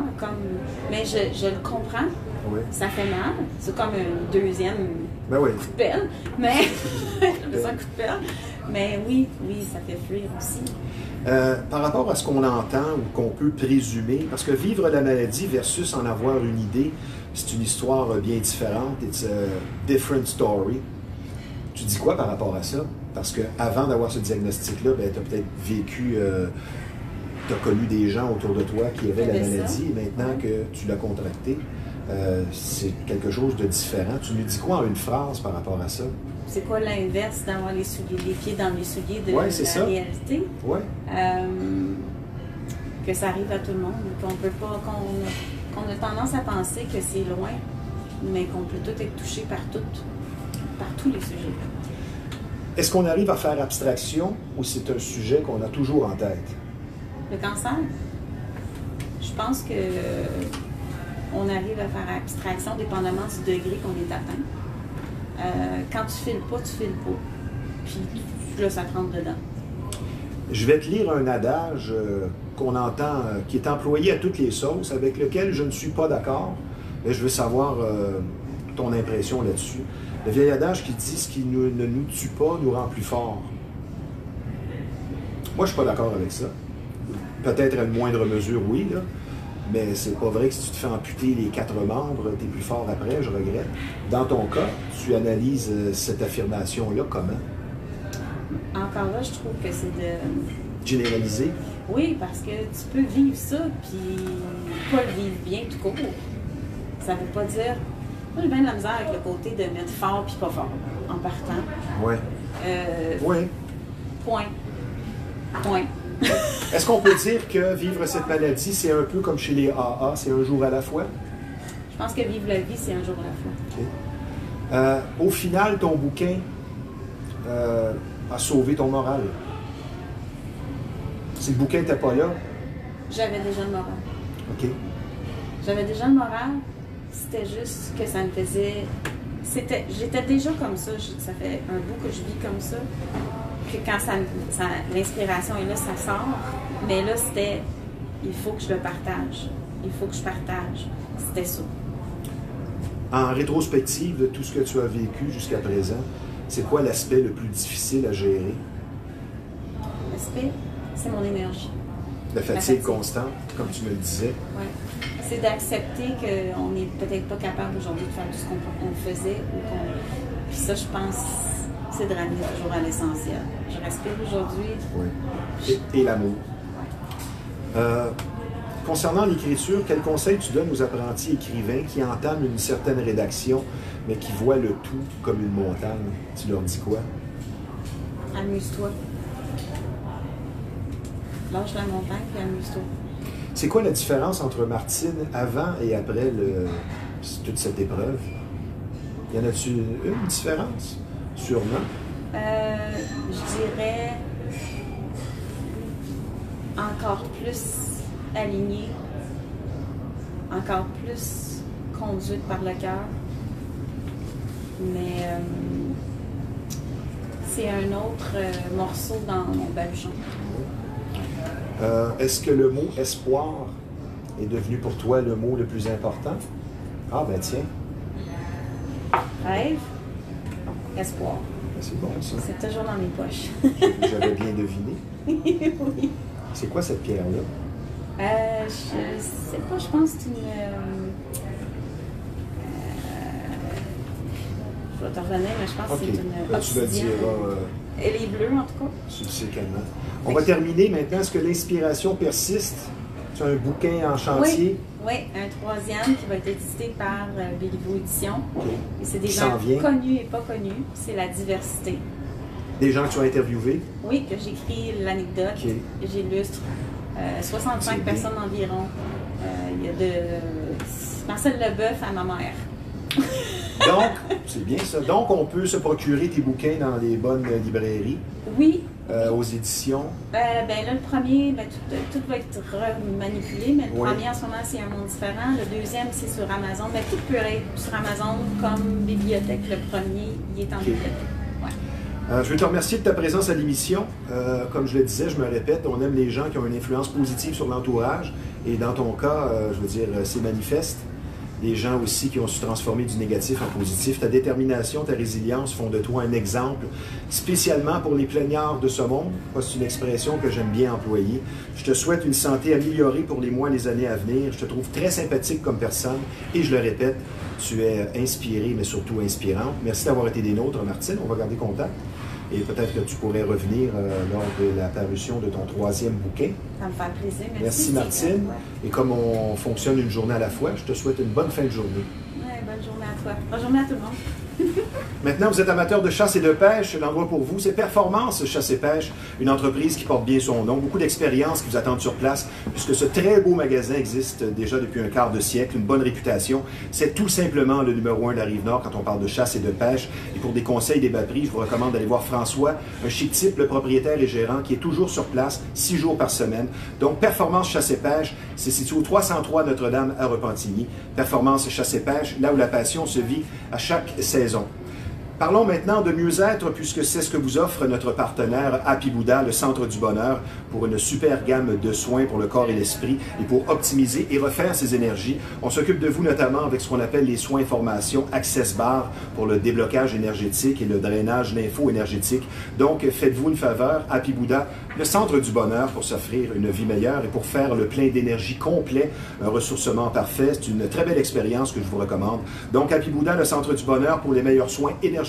Mais je le comprends. Oui. Ça fait mal. C'est comme un deuxième Ben oui. coup de pelle. Mais c'est un coup de pelle. Mais oui, ça fait fuir aussi. Par rapport à ce qu'on entend ou qu'on peut présumer, parce que vivre la maladie versus en avoir une idée, c'est une histoire bien différente. It's a different story. Tu dis quoi par rapport à ça? Parce qu'avant d'avoir ce diagnostic-là, ben, tu as peut-être vécu, tu as connu des gens autour de toi qui avaient la maladie, et maintenant que tu l'as contracté, c'est quelque chose de différent. Tu nous dis quoi en une phrase par rapport à ça? C'est quoi l'inverse d'avoir les pieds dans les souliers de la réalité? Oui. Que ça arrive à tout le monde, qu'on peut pas, qu'on a tendance à penser que c'est loin, mais qu'on peut tout être touché par tous les sujets. Est-ce qu'on arrive à faire abstraction ou c'est un sujet qu'on a toujours en tête? Le cancer? Je pense que on arrive à faire abstraction dépendamment du degré qu'on est atteint. Quand tu files pas, tu files pas. Puis là, ça te rentre dedans. Je vais te lire un adage qu'on entend, qui est employé à toutes les sauces, avec lequel je ne suis pas d'accord, mais je veux savoir ton impression là-dessus. Le vieil adage qui dit « Ce qui ne nous tue pas nous rend plus forts ». Moi, je ne suis pas d'accord avec ça. Peut-être à une moindre mesure, oui, là. mais c'est pas vrai que si tu te fais amputer les 4 membres, tu es plus fort après, je regrette. Dans ton cas, tu analyses cette affirmation-là comment? Encore là, je trouve que c'est de... Généraliser? Oui, parce que tu peux vivre ça, puis pas le vivre bien tout court. Ça veut pas dire... Moi, j'ai bien de la misère avec le côté de mettre fort puis pas fort, en partant. Oui. Oui. Point. Point. Est-ce qu'on peut dire que vivre cette maladie, c'est un peu comme chez les AA, c'est un jour à la fois? Je pense que vivre la vie, c'est un jour à la fois. OK. Au final, ton bouquin a sauvé ton moral. Si le bouquin n'était pas là... J'avais déjà le moral. OK. J'avais déjà le moral. C'était juste que ça me faisait... J'étais déjà comme ça. Ça fait un bout que je vis comme ça. Puis quand l'inspiration est là, ça sort. Mais là, c'était... Il faut que je le partage. Il faut que je partage. C'était ça. En rétrospective de tout ce que tu as vécu jusqu'à présent, c'est quoi l'aspect le plus difficile à gérer? L'aspect, c'est mon énergie. La fatigue constante, comme tu me le disais. Oui. C'est d'accepter qu'on n'est peut-être pas capable aujourd'hui de faire tout ce qu'on faisait. Puis ça, je pense, c'est de ramener toujours à l'essentiel. Je respire aujourd'hui. Oui. Et l'amour. Concernant l'écriture, quel conseil tu donnes aux apprentis écrivains qui entament une certaine rédaction, mais qui voient le tout comme une montagne? Tu leur dis quoi? Amuse-toi. Lâche la montagne puis amuse-toi. C'est quoi la différence entre Martine avant et après toute cette épreuve? Y en a-tu une différence? Sûrement. Je dirais encore plus alignée, encore plus conduite par le cœur. Mais c'est un autre morceau dans mon baluchon. Est-ce que le mot espoir est devenu pour toi le mot le plus important? Ah ben tiens. Rêve, espoir. C'est bon ça. C'est toujours dans mes poches. J'avais bien deviné. Oui. C'est quoi cette pierre-là? Je sais pas, je pense que c'est une... je vais te revenir, mais je pense que c'est une obsidienne. Tu me diras... Elle est bleue, en tout cas. Tu le sais calmement. On va terminer maintenant. Est-ce que l'inspiration persiste? Tu as un bouquin en chantier? Oui, un troisième qui va être édité par Béliveau Éditions. Okay. Et c'est des gens connus et pas connus. C'est la diversité. Des gens que tu as interviewés? Oui, que j'écris l'anecdote, okay. J'illustre. 65 personnes environ. Il y a de Marcel Leboeuf à ma mère. Donc, c'est bien ça. Donc, on peut se procurer tes bouquins dans les bonnes librairies. Oui. Aux éditions. Là, le premier, tout va être remanipulé, mais le premier, en ce moment, c'est un monde différent. Le deuxième, c'est sur Amazon. Mais tout peut être sur Amazon comme bibliothèque. Le premier, il est en bibliothèque. Ouais. Je veux te remercier de ta présence à l'émission. Comme je le disais, je me répète, on aime les gens qui ont une influence positive sur l'entourage. Et dans ton cas, je veux dire, c'est manifeste. Des gens aussi qui ont su transformer du négatif en positif. Ta détermination, ta résilience font de toi un exemple, spécialement pour les plaignards de ce monde. C'est une expression que j'aime bien employer. Je te souhaite une santé améliorée pour les mois et les années à venir. Je te trouve très sympathique comme personne et je le répète, tu es inspirée, mais surtout inspirante. Merci d'avoir été des nôtres, Martine. On va garder contact. Et peut-être que tu pourrais revenir lors de la parution de ton troisième bouquin. Ça me fait plaisir. Merci Martine. Et comme on fonctionne une journée à la fois, je te souhaite une bonne fin de journée. Oui, bonne journée à toi. Bonne journée à tout le monde. Maintenant, vous êtes amateur de chasse et de pêche, l'endroit pour vous, c'est Performance Chasse et Pêche, une entreprise qui porte bien son nom, beaucoup d'expérience qui vous attendent sur place, puisque ce très beau magasin existe déjà depuis un quart de siècle, une bonne réputation. C'est tout simplement le numéro 1 de la Rive-Nord quand on parle de chasse et de pêche. Et pour des conseils, des bas prix, je vous recommande d'aller voir François, un chic type, le propriétaire et gérant, qui est toujours sur place, 6 jours par semaine. Donc, Performance Chasse et Pêche, c'est situé au 303 Notre-Dame à Repentigny. Performance Chasse et Pêche, là où la passion se vit à chaque saison. Parlons maintenant de mieux-être, puisque c'est ce que vous offre notre partenaire Happy Buddha, le Centre du Bonheur, pour une super gamme de soins pour le corps et l'esprit et pour optimiser et refaire ses énergies. On s'occupe de vous notamment avec ce qu'on appelle les soins formation Access Bar pour le déblocage énergétique et le drainage lympho-énergétique. Donc, faites-vous une faveur, Happy Buddha, le Centre du Bonheur, pour s'offrir une vie meilleure et pour faire le plein d'énergie complet, un ressourcement parfait. C'est une très belle expérience que je vous recommande. Donc, Happy Buddha, le Centre du Bonheur pour les meilleurs soins énergétiques,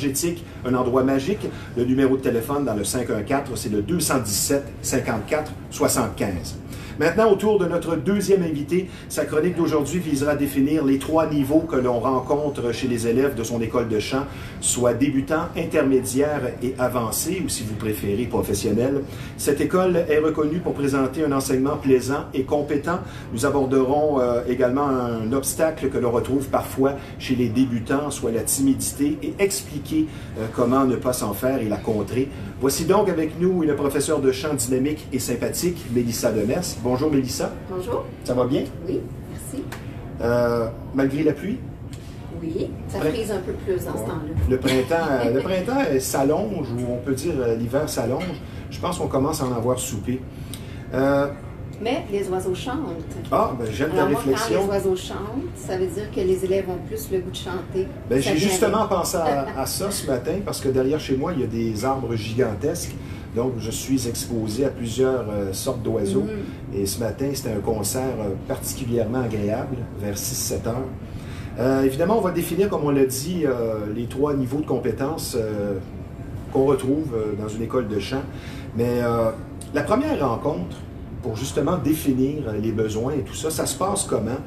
un endroit magique. Le numéro de téléphone dans le 514, c'est le 217 54 75. Maintenant, autour de notre deuxième invité, sa chronique d'aujourd'hui visera à définir les 3 niveaux que l'on rencontre chez les élèves de son école de chant, soit débutant, intermédiaire et avancé, ou si vous préférez, professionnel. Cette école est reconnue pour présenter un enseignement plaisant et compétent. Nous aborderons également un obstacle que l'on retrouve parfois chez les débutants, soit la timidité, et expliquer comment ne pas s'en faire et la contrer. Voici donc avec nous une professeure de chant dynamique et sympathique, Mélissa Demers. Bonjour Mélissa. Bonjour. Ça va bien? Oui, merci. Malgré la pluie? Oui, ça frise un peu plus dans ce temps-là. Le printemps s'allonge, ou on peut dire l'hiver s'allonge. Je pense qu'on commence à en avoir soupé. Mais les oiseaux chantent. Ah, ben j'aime ta réflexion. Quand les oiseaux chantent, ça veut dire que les élèves ont plus le goût de chanter. Ben, j'ai justement pensé à ça ce matin, parce que derrière chez moi, il y a des arbres gigantesques. Donc, je suis exposé à plusieurs sortes d'oiseaux. Et ce matin, c'était un concert particulièrement agréable, vers 6-7 heures. Évidemment, on va définir, comme on l'a dit, les 3 niveaux de compétences qu'on retrouve dans une école de chant. Mais la première rencontre, pour justement définir les besoins et tout ça, ça se passe comment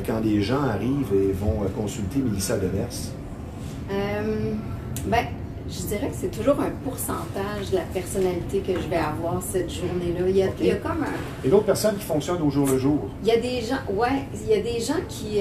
quand les gens arrivent et vont consulter Mélissa Demers? Ben, je dirais que c'est toujours un pourcentage de la personnalité que je vais avoir cette journée-là. Il y a comme un... Et d'autres personnes qui fonctionnent au jour le jour? Il y a des gens, il y a des gens qui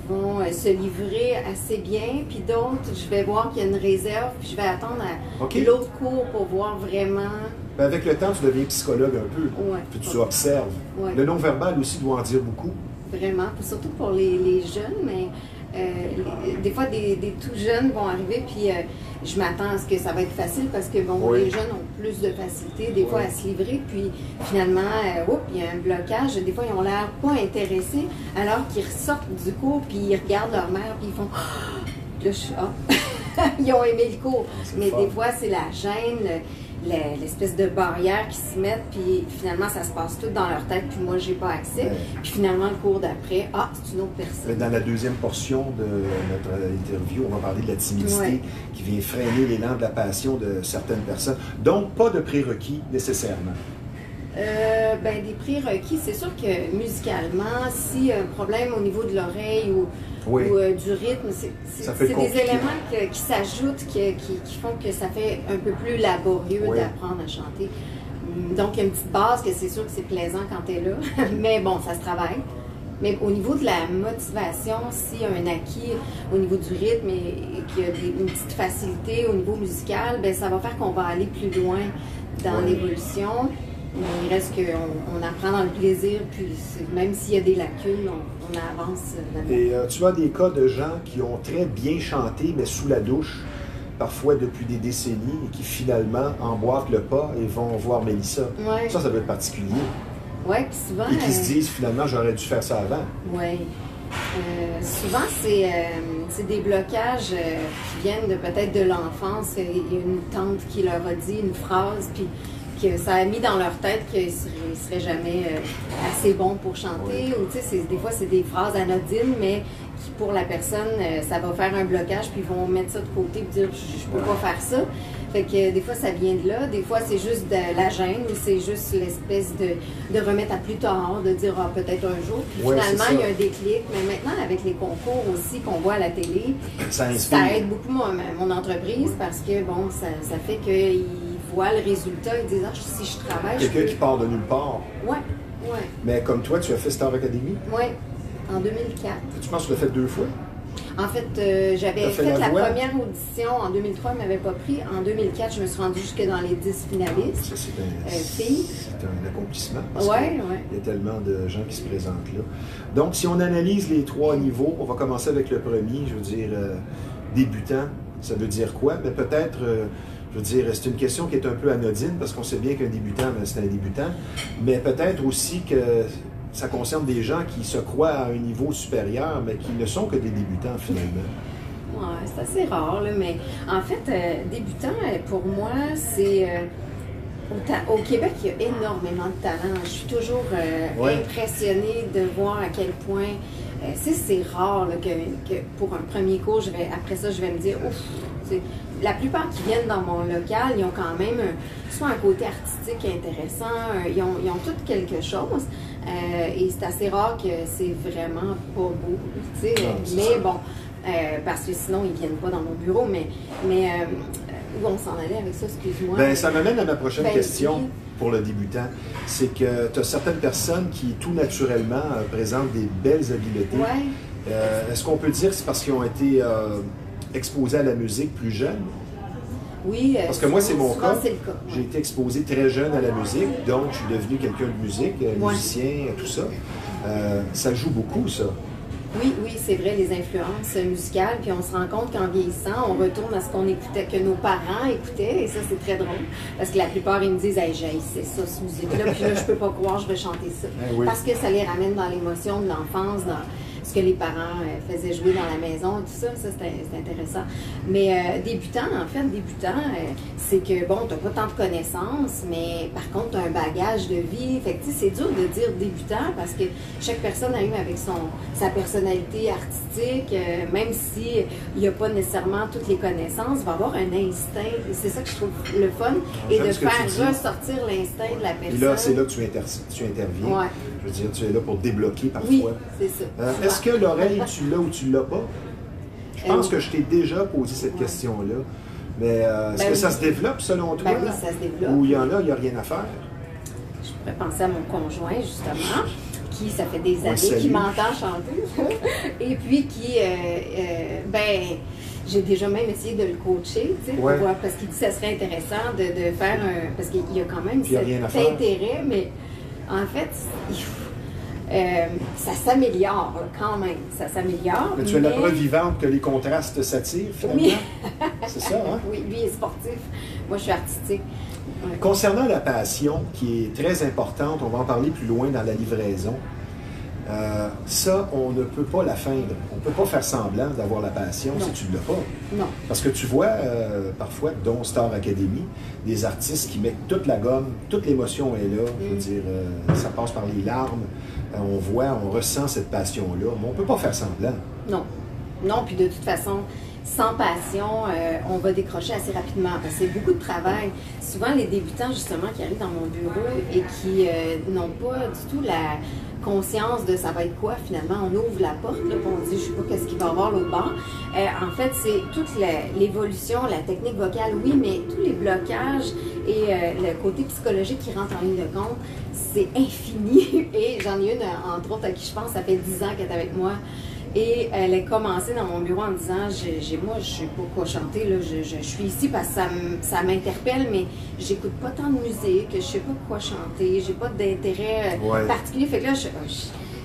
vont se livrer assez bien, puis d'autres, je vais voir qu'il y a une réserve, puis je vais attendre à l'autre cours pour voir vraiment... Ben avec le temps, tu deviens psychologue un peu, puis tu observes. Le non-verbal aussi doit en dire beaucoup. Vraiment, surtout pour les jeunes, mais des fois, des tout jeunes vont arriver, puis je m'attends à ce que ça va être facile parce que, bon, les jeunes ont plus de facilité, des fois, à se livrer, puis finalement, il y a un blocage. Des fois, ils ont l'air pas intéressés, alors qu'ils ressortent du cours, puis ils regardent leur mère, puis ils font « Là, je suis ils ont aimé le cours. » Mais des fois, c'est la gêne, l'espèce de barrière qui se mettent, puis finalement, ça se passe tout dans leur tête, puis moi, j'ai pas accès. Puis finalement, le cours d'après, c'est une autre personne. Dans la deuxième portion de notre interview, on va parler de la timidité qui vient freiner l'élan de la passion de certaines personnes. Donc, pas de prérequis nécessairement. Des prérequis, c'est sûr que musicalement, s'il y a un problème au niveau de l'oreille ou du rythme, c'est des éléments qui s'ajoutent, qui font que ça fait un peu plus laborieux d'apprendre à chanter. Donc, il y a une petite base que c'est sûr que c'est plaisant quand tu es là, mais bon, ça se travaille. Mais au niveau de la motivation, s'il y a un acquis au niveau du rythme et qu'il y a une petite facilité au niveau musical, ben ça va faire qu'on va aller plus loin dans l'évolution. Mais il reste qu'on apprend dans le plaisir, puis même s'il y a des lacunes, on avance là-dedans. Et tu as des cas de gens qui ont très bien chanté, mais sous la douche, parfois depuis des décennies, et qui finalement emboîtent le pas et vont voir Mélissa. Ça doit être particulier. Oui, puis souvent... Et qui se disent, finalement, j'aurais dû faire ça avant. Oui. Souvent, c'est des blocages qui viennent peut-être de l'enfance. Il y a une tante qui leur a dit une phrase, puis que ça a mis dans leur tête qu'ils ne seraient jamais assez bons pour chanter. Ou, des fois, c'est des phrases anodines, mais qui, pour la personne, ça va faire un blocage, puis ils vont mettre ça de côté et dire « je peux pas faire ça ». Fait que des fois, ça vient de là. Des fois, c'est juste de la gêne ou c'est juste l'espèce de remettre à plus tard, de dire peut-être un jour. Puis finalement, il y a un déclic. Mais maintenant, avec les concours aussi qu'on voit à la télé, ça aide beaucoup mon entreprise parce que, bon, ça fait qu'ils voient le résultat et disent si je travaille. Quelqu'un qui part de nulle part. Oui. Mais comme toi, tu as fait Star Academy? Oui, en 2004. Tu penses que tu l'as fait 2 fois? En fait, j'avais fait la première audition en 2003, ils ne m'avaient pas pris. En 2004, je me suis rendue jusque dans les 10 finalistes. Ça, c'est un accomplissement. Parce Il y a tellement de gens qui se présentent là. Donc, si on analyse les 3 niveaux, on va commencer avec le premier, je veux dire, débutant. Ça veut dire quoi? Mais peut-être, je veux dire, c'est une question qui est un peu anodine parce qu'on sait bien qu'un débutant, c'est un débutant, mais peut-être aussi que ça concerne des gens qui se croient à un niveau supérieur, mais qui ne sont que des débutants finalement. Oui, c'est assez rare, là, mais en fait, débutant, pour moi, c'est... au Québec, il y a énormément de talent. Je suis toujours impressionnée de voir à quel point... c'est rare là, que pour un premier cours, après ça, je vais me dire, ouf, la plupart qui viennent dans mon local, ils ont quand même soit un côté artistique intéressant, ils ont tout quelque chose. Et c'est assez rare que c'est vraiment pas beau. Mais ça. Bon, parce que sinon, ils viennent pas dans mon bureau. Mais où on s'en allait avec ça, excuse-moi. Bien, ça m'amène à ma prochaine question pour le débutant. C'est que tu as certaines personnes qui, tout naturellement, présentent des belles habiletés. Ouais. Est-ce qu'on peut dire que c'est parce qu'ils ont été exposés à la musique plus jeunes? Oui, parce que moi, c'est mon cas. C'est le cas. J'ai été exposé très jeune à la musique, donc je suis devenu quelqu'un de musique, musicien, tout ça. Ça joue beaucoup, ça. Oui, c'est vrai, les influences musicales, puis on se rend compte qu'en vieillissant, on retourne à ce qu'on écoutait, que nos parents écoutaient, et ça, c'est très drôle, parce que la plupart, ils me disent « Hey, j'haïssais ça, cette musique-là, puis là, je peux pas croire, je vais chanter ça. » Parce que ça les ramène dans l'émotion de l'enfance, dans ce que les parents faisaient jouer dans la maison, tout ça, c'est intéressant. Mais débutant, c'est que, bon, t'as pas tant de connaissances, mais par contre, t'as un bagage de vie. Fait que, c'est dur de dire débutant, parce que chaque personne arrive avec sa personnalité artistique, même si il n'y a pas nécessairement toutes les connaissances, va avoir un instinct. C'est ça que je trouve le fun, et de faire ressortir l'instinct de la personne. Et là, c'est là que tu interviens. Ouais. Je veux dire, tu es là pour débloquer parfois. Oui, c'est ça. Est-ce que l'oreille, tu l'as ou tu l'as pas? Je pense que je t'ai déjà posé cette question-là. Mais est-ce que ça se développe selon toi? Oui, ça se développe. Ou il y en a, il n'y a rien à faire? Je pourrais penser à mon conjoint, justement, qui, ça fait des années, qui m'entend chanter. Et puis qui, j'ai déjà même essayé de le coacher, tu sais, pour voir, parce qu'il dit que ça serait intéressant de faire un... Parce qu'il y a quand même cet intérêt, mais en fait, ça s'améliore quand même. Ça s'améliore. Mais tu es la preuve vivante que les contrastes s'attirent, finalement. Oui. C'est ça, hein? Oui, lui est sportif. Moi, je suis artistique. Ouais. Concernant la passion, qui est très importante, on va en parler plus loin dans la livraison. Ça, on ne peut pas la feindre. On ne peut pas faire semblant d'avoir la passion si tu ne l'as pas. Non. Parce que tu vois, parfois, dont Star Academy, des artistes qui mettent toute la gomme, toute l'émotion est là. Je veux dire, ça passe par les larmes. On voit, on ressent cette passion-là. Mais on ne peut pas faire semblant. Non. Non, puis de toute façon, sans passion, on va décrocher assez rapidement parce que c'est beaucoup de travail. Souvent, les débutants, justement, qui arrivent dans mon bureau et qui n'ont pas du tout la conscience de ça va être quoi finalement. On ouvre la porte, là, puis on dit, je sais pas qu'est-ce qu'il va y avoir l'autre bord. En fait, c'est toute l'évolution, la technique vocale, oui, mais tous les blocages et le côté psychologique qui rentre en ligne de compte, c'est infini. Et j'en ai une, entre autres, à qui je pense, ça fait 10 ans qu'elle est avec moi. Et elle a commencé dans mon bureau en disant, moi, je sais pas quoi chanter, là, je suis ici parce que ça m'interpelle, mais j'écoute pas tant de musique, je sais pas quoi chanter, j'ai pas d'intérêt particulier. Fait que là,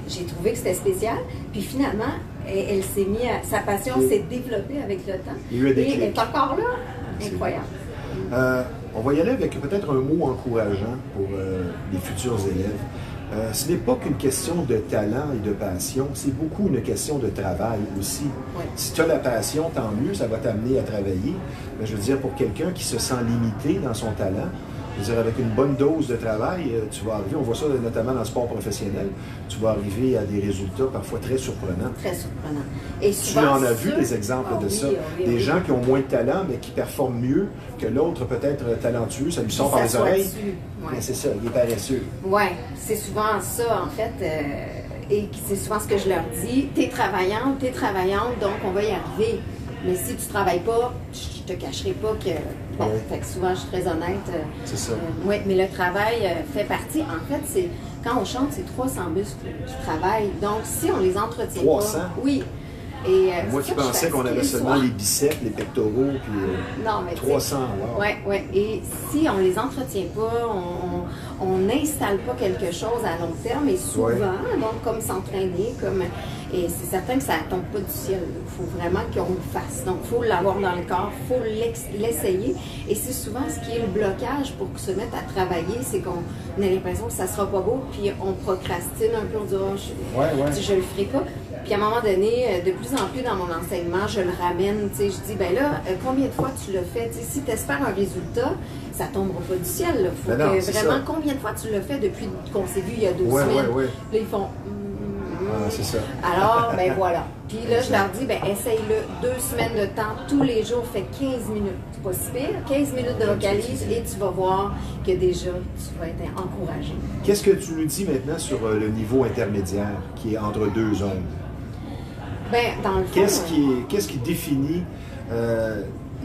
j'ai trouvé que c'était spécial. Puis finalement, elle s'est mise sa passion s'est développée avec le temps. Et elle est encore là. Incroyable. On va y aller avec peut-être un mot encourageant pour les futurs élèves. Ce n'est pas qu'une question de talent et de passion, c'est beaucoup une question de travail aussi. Oui. Si tu as la passion, tant mieux, ça va t'amener à travailler. Mais je veux dire, pour quelqu'un qui se sent limité dans son talent, je veux dire, avec une bonne dose de travail, tu vas arriver, on voit ça notamment dans le sport professionnel, tu vas arriver à des résultats parfois très surprenants. Très surprenants. Et souvent, tu en as vu des exemples de ça. Des gens qui ont moins de talent, mais qui performent mieux que l'autre peut-être talentueux, ça lui sort par les oreilles. Ouais. C'est ça, il est paresseux. Oui, c'est souvent ça, en fait. Et c'est souvent ce que je leur dis. T'es travaillante, donc on va y arriver. Mais si tu travailles pas, je te cacherai pas que... Bon, fait que souvent, je suis très honnête. C'est ça. Oui, mais le travail fait partie. En fait, quand on chante, c'est 300 muscles qui travaillent. Donc, si on les entretient 300? pas... Oui. Et, moi qui pensais qu'on avait seulement les biceps, les pectoraux, puis non, mais 300, wow. Oui. Et si on les entretient pas, on n'installe pas quelque chose à long terme, et souvent, donc comme s'entraîner, comme Et c'est certain que ça ne tombe pas du ciel. Il faut vraiment qu'on le fasse. Donc, il faut l'avoir dans le corps, il faut l'essayer. Et c'est souvent ce qui est le blocage pour se mettre à travailler, c'est qu'on a l'impression que ça ne sera pas beau, puis on procrastine un peu, on dit « je le ferai pas ». Puis à un moment donné, de plus en plus dans mon enseignement, je le ramène, tu sais, je dis, ben là, combien de fois tu l'as fait? Tu sais, si tu espères un résultat, ça ne tombera pas du ciel. Il faut non, que vraiment, combien de fois tu l'as fait depuis qu'on s'est vu il y a 2 semaines? Là, ils font... c'est ça. Alors, ben voilà. Puis là, je leur dis, ben essaye-le 2 semaines de temps, tous les jours, fais 15 minutes. C'est pas si pire, 15 minutes de vocalise et tu vas voir que déjà, tu vas être encouragé. Qu'est-ce que tu nous dis maintenant sur le niveau intermédiaire qui est entre 2 zones? Ben, dans le fond, qu'est-ce qui définit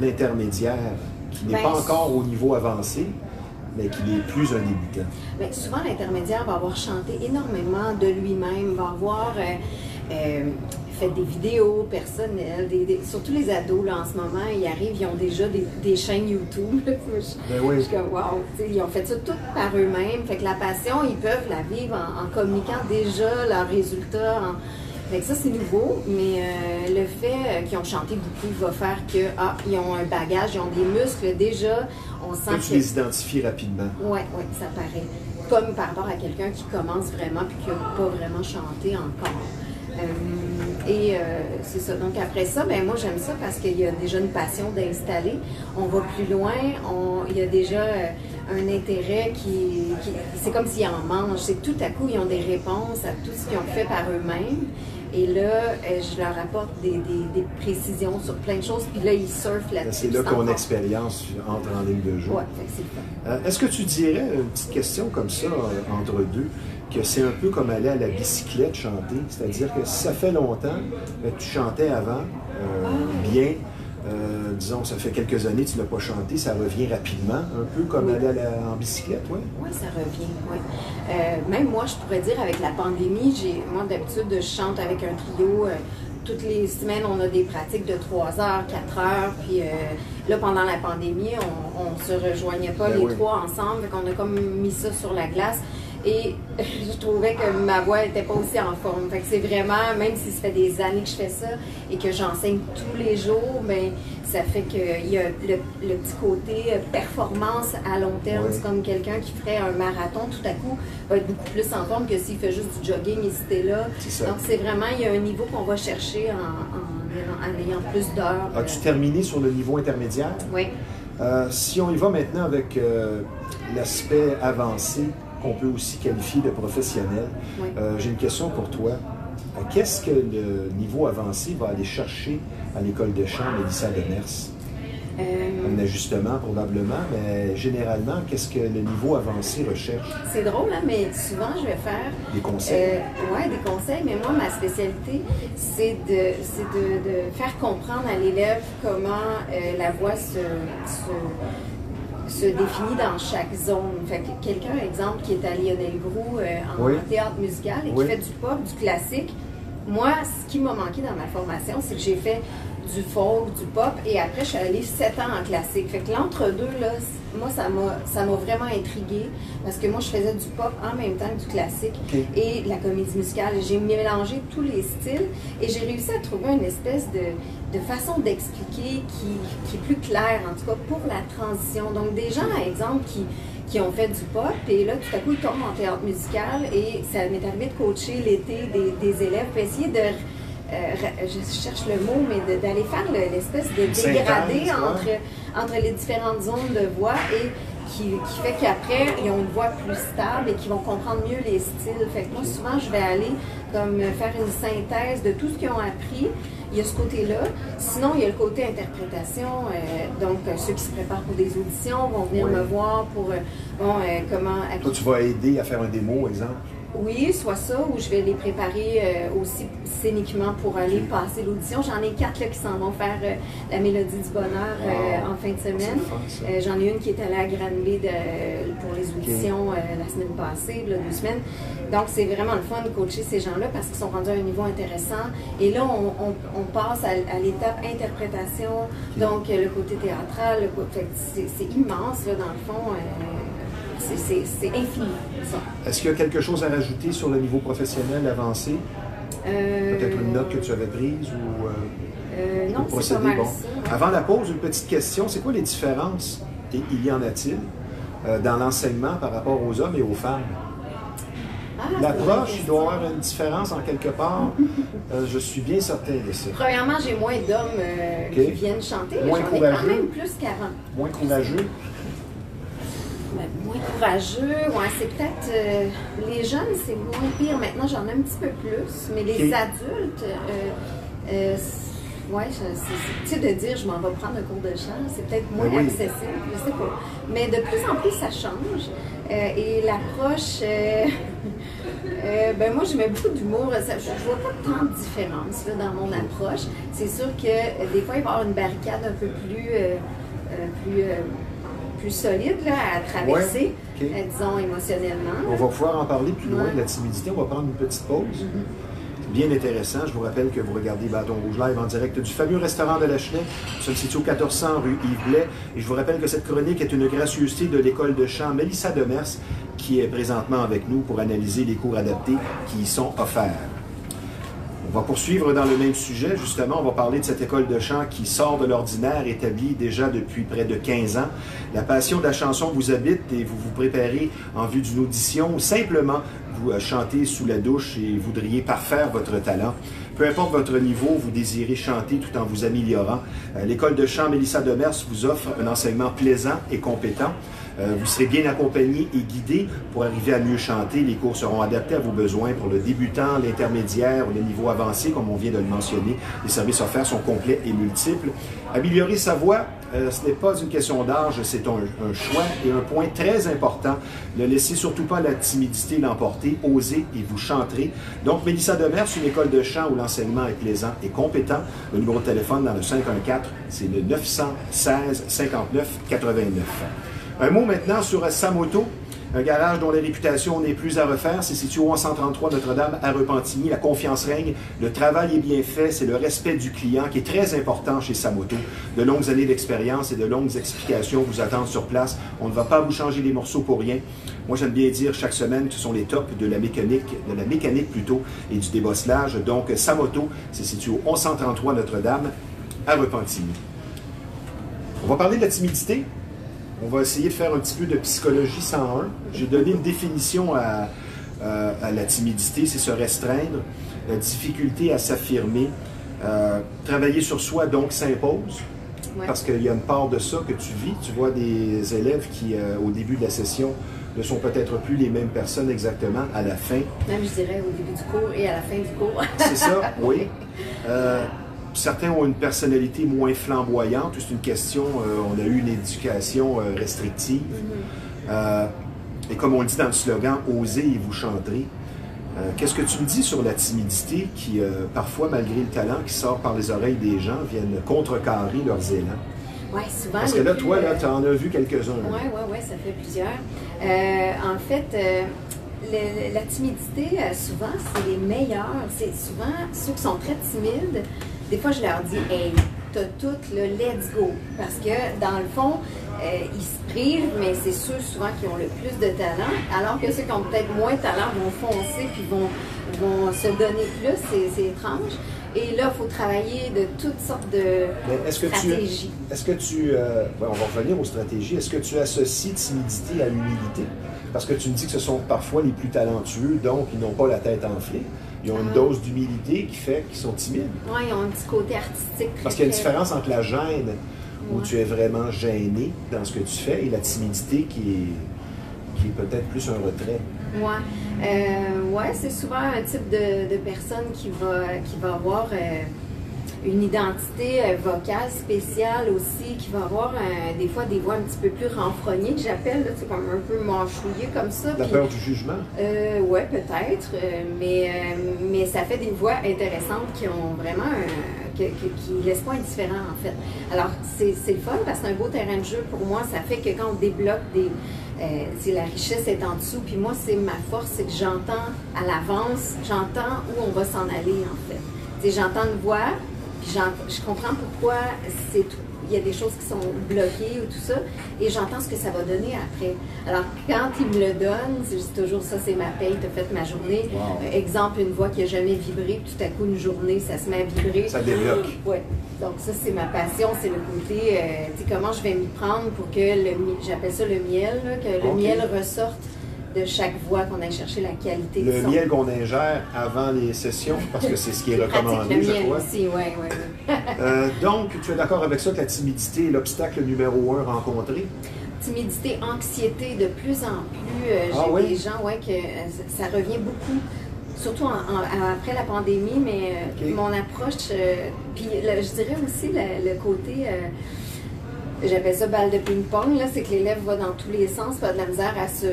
l'intermédiaire qui n'est pas encore au niveau avancé, mais qui n'est plus un débutant? Bien, souvent, l'intermédiaire va avoir chanté énormément de lui-même, va avoir fait des vidéos personnelles, surtout les ados, là, en ce moment, ils arrivent, ils ont déjà des chaînes YouTube. Je suis comme, wow, ils ont fait ça tout par eux-mêmes. Fait que la passion, ils peuvent la vivre en communiquant déjà leurs résultats. Fait que ça, c'est nouveau, mais le fait qu'ils ont chanté beaucoup va faire qu'ils ont un bagage, ils ont des muscles déjà. On sent tu les identifies rapidement. Oui, ça paraît. Comme par rapport à quelqu'un qui commence vraiment puis qui n'a pas vraiment chanté encore. C'est ça. Donc après ça, ben moi j'aime ça parce qu'il y a déjà une passion d'installer. On va plus loin, il y a déjà un intérêt c'est comme s'ils en mangent. C'est tout à coup, ils ont des réponses à tout ce qu'ils ont fait par eux-mêmes. Et là, je leur apporte des précisions sur plein de choses, puis là, ils surfent là-dessus. C'est là qu'on expérience entre en ligne de jeu. Oui, c'est le fun. Est-ce que tu dirais, une petite question comme ça, entre deux, que c'est un peu comme aller à la bicyclette chanter? C'est-à-dire que si ça fait longtemps, tu chantais avant, bien, disons, ça fait quelques années que tu ne l'as pas chanté, ça revient rapidement, un peu comme aller en bicyclette, oui? Oui, ça revient, oui. Même moi, je pourrais dire, avec la pandémie, moi, d'habitude, je chante avec un trio. Toutes les semaines, on a des pratiques de 3 heures, 4 heures, puis là, pendant la pandémie, on ne se rejoignait pas trois ensemble, donc on a comme mis ça sur la glace. Et je trouvais que ma voix n'était pas aussi en forme. Fait que c'est vraiment, même si ça fait des années que je fais ça et que j'enseigne tous les jours, bien, ça fait qu'il y a le petit côté performance à long terme. C'est comme quelqu'un qui ferait un marathon, tout à coup, va être beaucoup plus en forme que s'il fait juste du jogging ici et là. Donc c'est vraiment, il y a un niveau qu'on va chercher en ayant plus d'heures. As-tu terminé sur le niveau intermédiaire? Oui. Si on y va maintenant avec l'aspect avancé, qu'on peut aussi qualifier de professionnel. J'ai une question pour toi. Qu'est-ce que le niveau avancé va aller chercher à l'école de chant Mélissa Demers? Un ajustement probablement, mais généralement, qu'est-ce que le niveau avancé recherche? C'est drôle, hein, mais souvent je vais faire... Des conseils? Oui, des conseils, mais moi, ma spécialité, c'est de faire comprendre à l'élève comment la voix se définit dans chaque zone. Fait que quelqu'un, exemple, qui est à Lionel Groulx en théâtre musical et qui fait du pop, du classique, moi, ce qui m'a manqué dans ma formation, c'est que j'ai fait du folk, du pop, et après, je suis allée 7 ans en classique. Fait que l'entre-deux, là, moi, ça m'a vraiment intriguée, parce que moi, je faisais du pop en même temps que du classique et la comédie musicale. J'ai mélangé tous les styles, et j'ai réussi à trouver une espèce de façon d'expliquer qui est plus claire, en tout cas, pour la transition. Donc, des gens, par exemple, qui ont fait du pop, et là, tout à coup, ils tombent en théâtre musical, et ça m'est arrivé de coacher l'été des élèves, pour essayer de... je cherche le mot, mais d'aller faire l'espèce de dégradé entre les différentes zones de voix et qui fait qu'après, ils ont une voix plus stable et qui vont comprendre mieux les styles. Fait que moi, souvent, je vais aller comme faire une synthèse de tout ce qu'ils ont appris. Il y a ce côté-là. Sinon, il y a le côté interprétation. Donc, ceux qui se préparent pour des auditions vont venir me voir pour comment... Toi, tu vas aider à faire un démo, exemple? Oui, soit ça, ou je vais les préparer aussi scéniquement pour aller passer l'audition. J'en ai 4 là, qui s'en vont faire la Mélodie du bonheur en fin de semaine. J'en ai une qui est allée à Granby pour les auditions la semaine passée, là, 2 semaines. Donc, c'est vraiment le fun de coacher ces gens-là parce qu'ils sont rendus à un niveau intéressant. Et là, on passe à l'étape interprétation, donc le côté théâtral. C'est immense, là, dans le fond. C'est infini, ça. Est-ce qu'il y a quelque chose à rajouter sur le niveau professionnel avancé? Peut-être une note que tu avais prise ou non, c'est pas mal ça. Ouais. Avant la pause, une petite question. C'est quoi les différences, et il y en a-t-il, dans l'enseignement par rapport aux hommes et aux femmes? L'approche, il doit y avoir une différence en quelque part. Je suis bien certain de ça. Premièrement, j'ai moins d'hommes qui viennent chanter. Moins courageux. Quand même plus qu'avant. Moins courageux. Moins courageux, ouais, c'est peut-être... les jeunes, c'est moins pire. Maintenant, j'en ai un petit peu plus. Mais les adultes, ouais, c'est de dire je m'en vais prendre un cours de chant, c'est peut-être moins accessible, je sais pas. Mais de plus en plus, ça change. Et l'approche, ben moi, je mets beaucoup d'humour. Je vois pas tant de différence là, dans mon approche. C'est sûr que des fois, il va y avoir une barricade un peu plus solide là, à traverser, disons, émotionnellement. On va pouvoir en parler plus loin de la timidité. On va prendre une petite pause. Bien intéressant. Je vous rappelle que vous regardez Bâton Rouge Live en direct du fameux restaurant de la Chenette. Nous sommes situés au 1400 rue Yves Blais. Et je vous rappelle que cette chronique est une gracieuseté de l'école de chant Mélissa Demers, qui est présentement avec nous pour analyser les cours adaptés qui y sont offerts. On va poursuivre dans le même sujet. Justement, on va parler de cette école de chant qui sort de l'ordinaire, établie déjà depuis près de 15 ans. La passion de la chanson vous habite et vous vous préparez en vue d'une audition ou simplement vous chantez sous la douche et voudriez parfaire votre talent. Peu importe votre niveau, vous désirez chanter tout en vous améliorant. L'école de chant Mélissa Demers vous offre un enseignement plaisant et compétent. Vous serez bien accompagné et guidé pour arriver à mieux chanter. Les cours seront adaptés à vos besoins pour le débutant, l'intermédiaire ou le niveau avancé, comme on vient de le mentionner. Les services offerts sont complets et multiples. Améliorer sa voix, ce n'est pas une question d'âge, c'est un choix et un point très important. Ne laissez surtout pas la timidité l'emporter, osez et vous chanterez. Donc, Mélissa Demers, une école de chant où l'enseignement est plaisant et compétent. Le numéro de téléphone dans le 514, c'est le 916 59 89. Un mot maintenant sur Samoto, un garage dont la réputation n'est plus à refaire. C'est situé au 133 Notre-Dame à Repentigny. La confiance règne, le travail est bien fait, c'est le respect du client qui est très important chez Samoto. De longues années d'expérience et de longues explications vous attendent sur place. On ne va pas vous changer les morceaux pour rien. Moi, j'aime bien dire chaque semaine que ce sont les tops de la mécanique plutôt et du débosselage. Donc, Samoto, c'est situé au 133 Notre-Dame à Repentigny. On va parler de la timidité. On va essayer de faire un petit peu de psychologie 101. J'ai donné une définition à la timidité, c'est se restreindre, la difficulté à s'affirmer, travailler sur soi donc s'impose, parce qu'il y a une part de ça que tu vis. Tu vois des élèves qui, au début de la session, ne sont peut-être plus les mêmes personnes exactement à la fin. Même, je dirais, au début du cours et à la fin du cours. C'est ça, oui. Certains ont une personnalité moins flamboyante. C'est une question, on a eu une éducation restrictive. Et comme on le dit dans le slogan, « Osez et vous chanterez ». Qu'est-ce que tu me dis sur la timidité qui, parfois, malgré le talent qui sort par les oreilles des gens, viennent contrecarrer leurs élans? Oui, souvent. Parce que là, toi, tu en as vu quelques-uns. Oui, ça fait plusieurs. En fait, la timidité, souvent, c'est les meilleurs. C'est souvent ceux qui sont très timides. Des fois, je leur dis, hey, t'as tout le let's go. Parce que, dans le fond, ils se privent, mais c'est ceux souvent qui ont le plus de talent. Alors que ceux qui ont peut-être moins de talent vont foncer puis vont se donner plus. C'est étrange. Et là, il faut travailler de toutes sortes de stratégies. On va revenir aux stratégies. Est-ce que tu associes timidité à humilité? Parce que tu me dis que ce sont parfois les plus talentueux, donc ils n'ont pas la tête enflée. Ils ont une dose d'humilité qui fait qu'ils sont timides. Oui, ils ont un petit côté artistique. Parce qu'il y a une différence entre la gêne, où tu es vraiment gêné dans ce que tu fais, et la timidité qui est peut-être plus un retrait. Oui, c'est souvent un type de personne qui va avoir une identité vocale spéciale aussi, qui va avoir des fois des voix un petit peu plus renfrognées, que j'appelle, c'est comme un peu mâchouillé comme ça. La peur du jugement? Oui, peut-être, mais ça fait des voix intéressantes qui ont vraiment qui ne laissent pas indifférent en fait. Alors, c'est le fun parce que c'est un beau terrain de jeu pour moi. Ça fait que quand on débloque c'est la richesse est en dessous. Puis moi, c'est ma force, c'est que j'entends à l'avance, j'entends où on va s'en aller en fait. J'entends une voix, Puis je comprends pourquoi il y a des choses qui sont bloquées ou tout ça, et j'entends ce que ça va donner après. Alors, quand il me le donne, c'est toujours ça, c'est ma paye, t'as fait ma journée. Wow. Exemple, une voix qui n'a jamais vibré, puis tout à coup, une journée, ça se met à vibrer. Ça débloque. Oui. Donc, ça, c'est ma passion, c'est le côté, tu sais, comment je vais m'y prendre pour que j'appelle ça le miel, là, que le miel ressorte de chaque voix, qu'on aille chercher la qualité du son. Le miel qu'on ingère avant les sessions, parce que c'est ce qui est recommandé, je crois. Aussi, oui. Donc, tu es d'accord avec ça que la timidité est l'obstacle numéro 1 rencontré? Timidité, anxiété, de plus en plus, j'ai des gens que ça revient beaucoup, surtout après la pandémie, mais mon approche, puis je dirais aussi le côté... j'appelle ça balle de ping-pong, c'est que l'élève va dans tous les sens, pas de la misère à se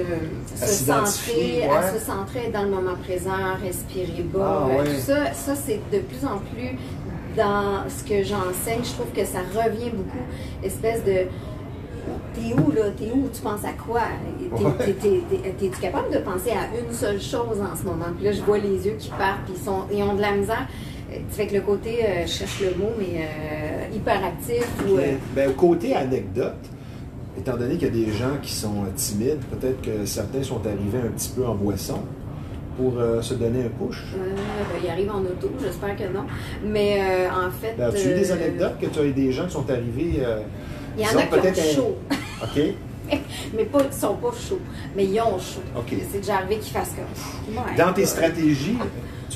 centrer, être dans le moment présent, respirer bas, tout ça. Ça, c'est de plus en plus dans ce que j'enseigne. Je trouve que ça revient beaucoup, espèce de... T'es où, là? T'es où? Tu penses à quoi? T'es-tu capable de penser à une seule chose en ce moment? Puis là, je vois les yeux qui partent, puis ils ont de la misère. Tu fais que le côté, je cherche le mot, mais hyperactif. Bien, côté anecdote, étant donné qu'il y a des gens qui sont timides, peut-être que certains sont arrivés un petit peu en boisson pour se donner un push. Ils arrivent en auto, j'espère que non. Mais en fait... As-tu eu des anecdotes que tu as eu des gens qui sont arrivés... il y en a qui ont chaud. OK. Mais ils ne sont pas chauds, mais ils ont chaud. Okay. C'est déjà arrivé qu'ils fassent comme... Dans tes stratégies,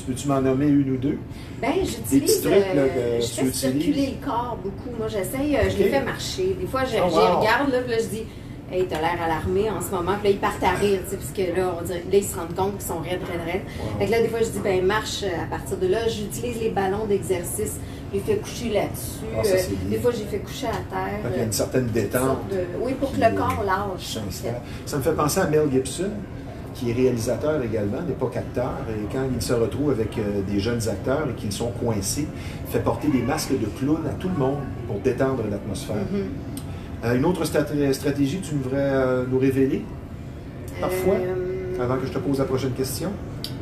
peux-tu m'en nommer une ou deux? Bien, j'utilise... je fais circuler le corps beaucoup. Moi, j'essaye, je les fais marcher. Des fois, je regarde, là, puis là, je dis... Hey, t'as l'air alarmé en ce moment. Puis là, ils partent à rire, tu sais, parce que là, ils se rendent compte qu'ils sont raides. Wow. Fait que là, des fois, je dis, ben marche à partir de là. J'utilise les ballons d'exercice. Je les fais coucher là-dessus. Des fois, je les fais coucher à terre. Il y a une certaine détente. Oui, pour que le corps lâche. Ça me fait penser à Mel Gibson, qui est réalisateur également, n'est pas qu'acteur. Et quand il se retrouve avec des jeunes acteurs et qu'ils sont coincés, il fait porter des masques de clown à tout le monde pour détendre l'atmosphère. Une autre stratégie que tu voudrais nous révéler, parfois, avant que je te pose la prochaine question?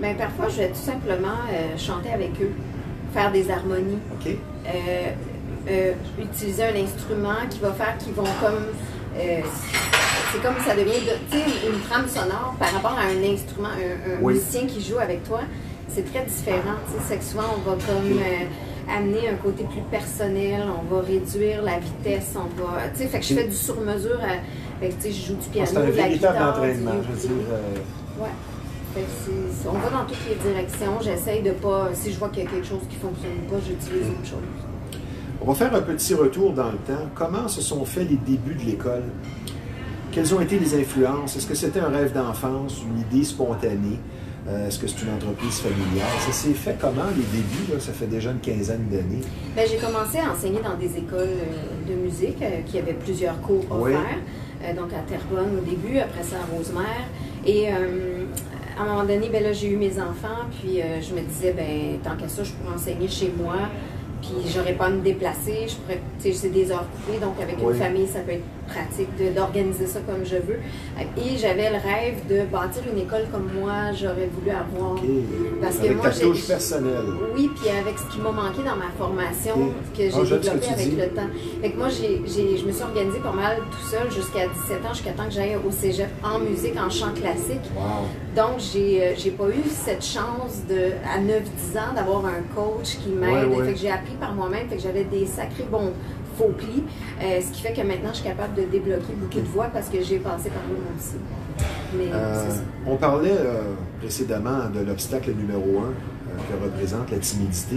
Bien, parfois, je vais tout simplement chanter avec eux, faire des harmonies. OK. Utiliser un instrument qui va faire qu'ils vont comme... c'est comme ça devient une trame sonore par rapport à un instrument, un musicien qui joue avec toi. C'est très différent. C'est que souvent, on va comme... amener un côté plus personnel, on va réduire la vitesse, on va... Tu sais, fait que je fais du sur-mesure, fait que tu sais, je joue du piano, c'est un véritable entraînement, je veux dire. Ouais. Fait que on va dans toutes les directions, j'essaye de pas... Si je vois qu'il y a quelque chose qui ne fonctionne pas, j'utilise autre chose. On va faire un petit retour dans le temps. Comment se sont faits les débuts de l'école? Quelles ont été les influences? Est-ce que c'était un rêve d'enfance, une idée spontanée? Est-ce que c'est une entreprise familiale? Ça s'est fait comment, les débuts? Là? Ça fait déjà une quinzaine d'années. Bien, j'ai commencé à enseigner dans des écoles de musique qui avaient plusieurs cours offerts. Donc, à Terrebonne au début, après ça à Rosemère. Et à un moment donné, bien, là, j'ai eu mes enfants, puis je me disais, bien, tant qu'à ça, je pourrais enseigner chez moi. Puis j'aurais pas à me déplacer, je pourrais, tu sais, c'est des heures coupées, donc avec une famille, ça peut être pratique d'organiser ça comme je veux. Et j'avais le rêve de bâtir une école comme moi, j'aurais voulu avoir. Parce que avec moi, ta touche personnelle. Oui, puis avec ce qui m'a manqué dans ma formation, que j'ai développé avec le temps. Fait que moi, je me suis organisée pas mal tout seul jusqu'à 17 ans, jusqu'à temps que j'aille au cégep en musique, en chant classique. Wow. Donc, j'ai pas eu cette chance à 9-10 ans d'avoir un coach qui m'aide. Fait que j'ai appris par moi-même, fait que j'avais des sacrés bons faux plis, ce qui fait que maintenant je suis capable de débloquer beaucoup de voix parce que j'ai passé par là moi aussi. Mais, on parlait précédemment de l'obstacle numéro 1 que représente la timidité.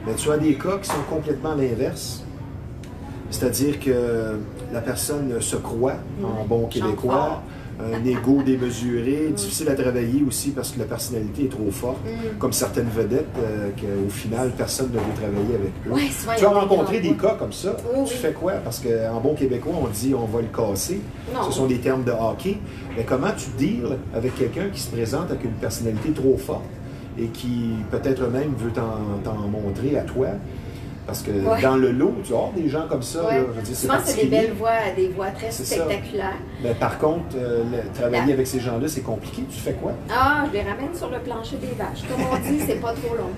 Mais tu as des cas qui sont complètement l'inverse. C'est-à-dire que la personne se croit en bon québécois, un ego démesuré, difficile à travailler aussi parce que la personnalité est trop forte, comme certaines vedettes qu'au final, personne ne veut travailler avec eux. Ouais, tu as rencontré des cas comme ça. Tu fais quoi? Parce qu'en bon québécois, on dit on va le casser. Non. Ce sont des termes de hockey. Mais comment tu deals avec quelqu'un qui se présente avec une personnalité trop forte et qui peut-être même veut t'en montrer à toi? Parce que dans le lot, tu as des gens comme ça, là, je veux dire, souvent, c'est des belles voix, des voix très spectaculaires. Mais par contre, travailler avec ces gens-là, c'est compliqué. Tu fais quoi? Ah, je les ramène sur le plancher des vaches. Comme on dit, c'est pas trop long.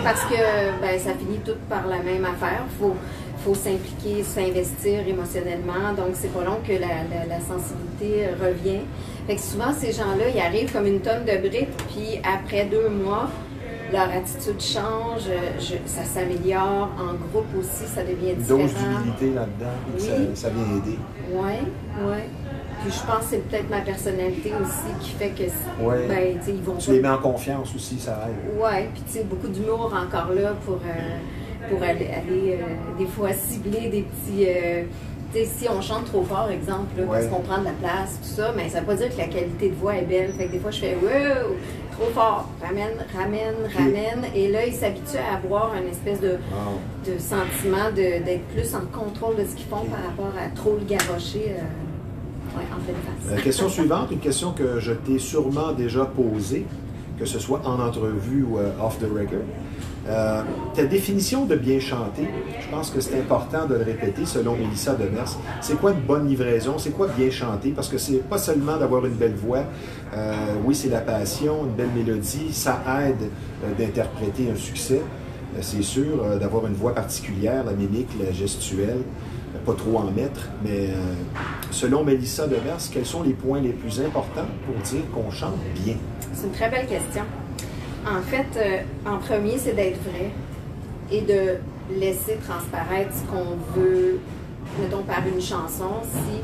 Parce que ça finit tout par la même affaire. Faut s'impliquer, s'investir émotionnellement. Donc, c'est pas long que la sensibilité revient. Fait que souvent, ces gens-là, ils arrivent comme une tonne de briques, puis après 2 mois, leur attitude change, ça s'améliore. En groupe aussi, ça devient différent. Une dose d'humilité là-dedans, ça vient aider. Oui. Puis je pense que c'est peut-être ma personnalité aussi qui fait que ils vont tu les mets en confiance aussi, ça aide. Oui, puis tu sais, beaucoup d'humour encore là pour aller des fois cibler des petits... si on chante trop fort, exemple, parce qu'on prend de la place, tout ça, mais ça ne veut pas dire que la qualité de voix est belle. Fait que des fois, je fais « wow, trop fort, ramène », et là, ils s'habituent à avoir une espèce de sentiment d'être plus en contrôle de ce qu'ils font par rapport à trop le garrocher en pleine face. Question suivante, une question que je t'ai sûrement déjà posée, que ce soit en entrevue ou off the record. Ta définition de bien chanter, je pense que c'est important de le répéter selon Mélissa Demers. C'est quoi une bonne livraison? C'est quoi bien chanter? Parce que c'est pas seulement d'avoir une belle voix. Oui, c'est la passion, une belle mélodie. Ça aide d'interpréter un succès. C'est sûr, d'avoir une voix particulière, la mimique, la gestuelle. Pas trop en mettre, mais selon Mélissa Demers, quels sont les points les plus importants pour dire qu'on chante bien? C'est une très belle question. En fait, en premier, c'est d'être vrai et de laisser transparaître ce qu'on veut, mettons, par une chanson. Si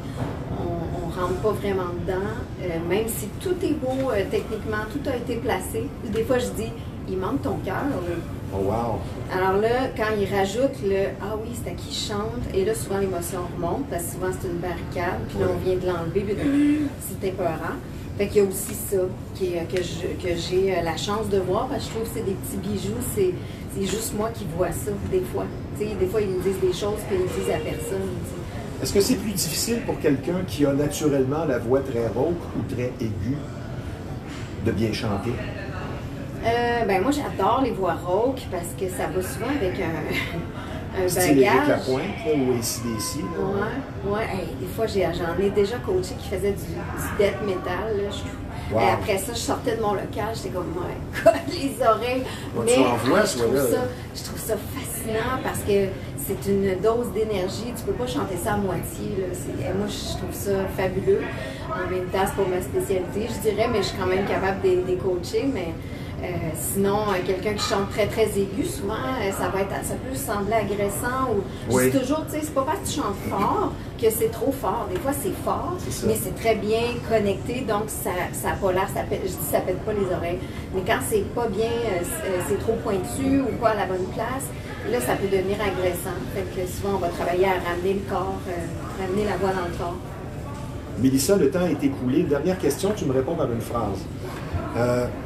on ne rentre pas vraiment dedans, même si tout est beau techniquement, tout a été placé, des fois je dis, il manque ton cœur. Oh wow! Alors là, quand ils rajoutent le « Ah oui, c'est à qui chante », et là, souvent l'émotion remonte, parce que souvent c'est une barricade, puis là, on vient de l'enlever, puis c'est épeurant. Fait qu'il y a aussi ça que j'ai la chance de voir, parce que je trouve que c'est des petits bijoux, c'est juste moi qui vois ça, des fois. T'sais, des fois, ils me disent des choses, puis ils disent à personne. T'sais. Est-ce que c'est plus difficile pour quelqu'un qui a naturellement la voix très rauque ou très aiguë de bien chanter? Moi, j'adore les voix rauques parce que ça va souvent avec un Style bagage. Éric Lapointe, là, ou ACDC. Ouais. Hey, des fois, j'en ai déjà coaché qui faisait du death metal. Là. Après ça, je sortais de mon local, j'étais comme, les oreilles. Mais je trouve ça fascinant parce que c'est une dose d'énergie. Tu peux pas chanter ça à moitié. Là. Moi, je trouve ça fabuleux. En même temps, c'est pas ma spécialité, je dirais, mais je suis quand même capable de les coacher. Mais sinon, quelqu'un qui chante très, très aigu, souvent, ça peut sembler agressant. C'est toujours, tu sais, c'est pas parce que tu chantes fort que c'est trop fort. Des fois, c'est fort, mais c'est très bien connecté, donc ça n'a pas l'air, je dis ça pète pas les oreilles. Mais quand c'est pas bien, c'est trop pointu ou pas à la bonne place, là, ça peut devenir agressant. Fait que souvent, on va travailler à ramener le corps, ramener la voix dans le corps. Mélissa, le temps est écoulé. Dernière question, tu me réponds par une phrase.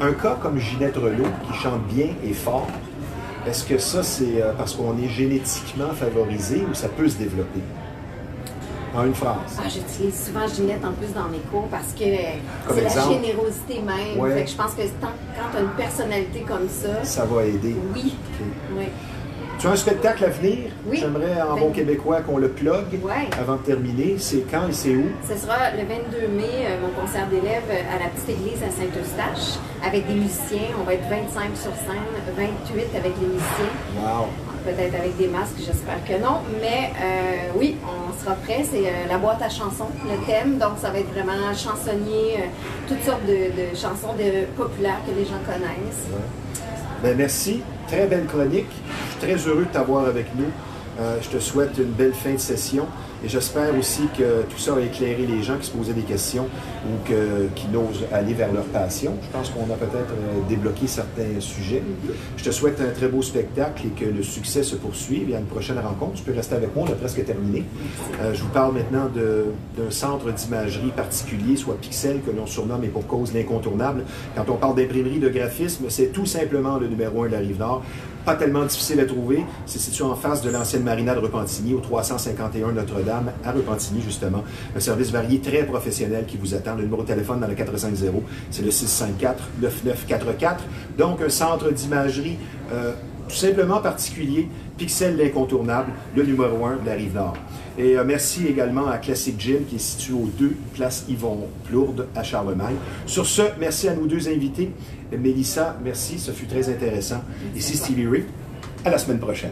Un cas comme Ginette Renaud, qui chante bien et fort, est-ce que ça, c'est parce qu'on est génétiquement favorisé ou ça peut se développer? En une phrase. J'utilise souvent Ginette en plus dans mes cours parce que c'est la générosité même. Ouais. Fait que je pense que quand tu as une personnalité comme ça... Ça va aider. Oui. Okay. Oui. Tu as un spectacle à venir? Oui. J'aimerais, en bon québécois, qu'on le plug avant de terminer. C'est quand et c'est où? Ce sera le 22 mai, mon concert d'élèves à la petite église à Saint-Eustache, avec des musiciens. On va être 25 sur scène, 28 avec les musiciens. Wow! Peut-être avec des masques, j'espère que non. Mais oui, on sera prêt. C'est la boîte à chansons, le thème. Donc, ça va être vraiment chansonnier, toutes sortes de chansons populaires que les gens connaissent. Ouais. Merci. Très belle chronique. Je suis très heureux de t'avoir avec nous. Je te souhaite une belle fin de session et j'espère aussi que tout ça a éclairé les gens qui se posaient des questions ou qui n'osent aller vers leur passion. Je pense qu'on a peut-être débloqué certains sujets. Je te souhaite un très beau spectacle et que le succès se poursuive. Et à une prochaine rencontre. Tu peux rester avec moi, on a presque terminé. Je vous parle maintenant d'un centre d'imagerie particulier, soit Pixel, que l'on surnomme et pour cause l'incontournable. Quand on parle d'imprimerie, de graphisme, c'est tout simplement le numéro 1 de la Rive-Nord. Pas tellement difficile à trouver. C'est situé en face de l'ancienne marina de Repentigny, au 351 Notre-Dame, à Repentigny, justement. Un service varié très professionnel qui vous attend. Le numéro de téléphone dans le 450, c'est le 654-9944. Donc, un centre d'imagerie tout simplement particulier, Pixel l'incontournable, le numéro 1 de la Rive-Nord. Et merci également à Classic Gym qui est situé aux 2 places Yvon Plourde à Charlemagne. Sur ce, merci à nos 2 invités. Mélissa, merci, ce fut très intéressant. Ici Stevie Ray, à la semaine prochaine.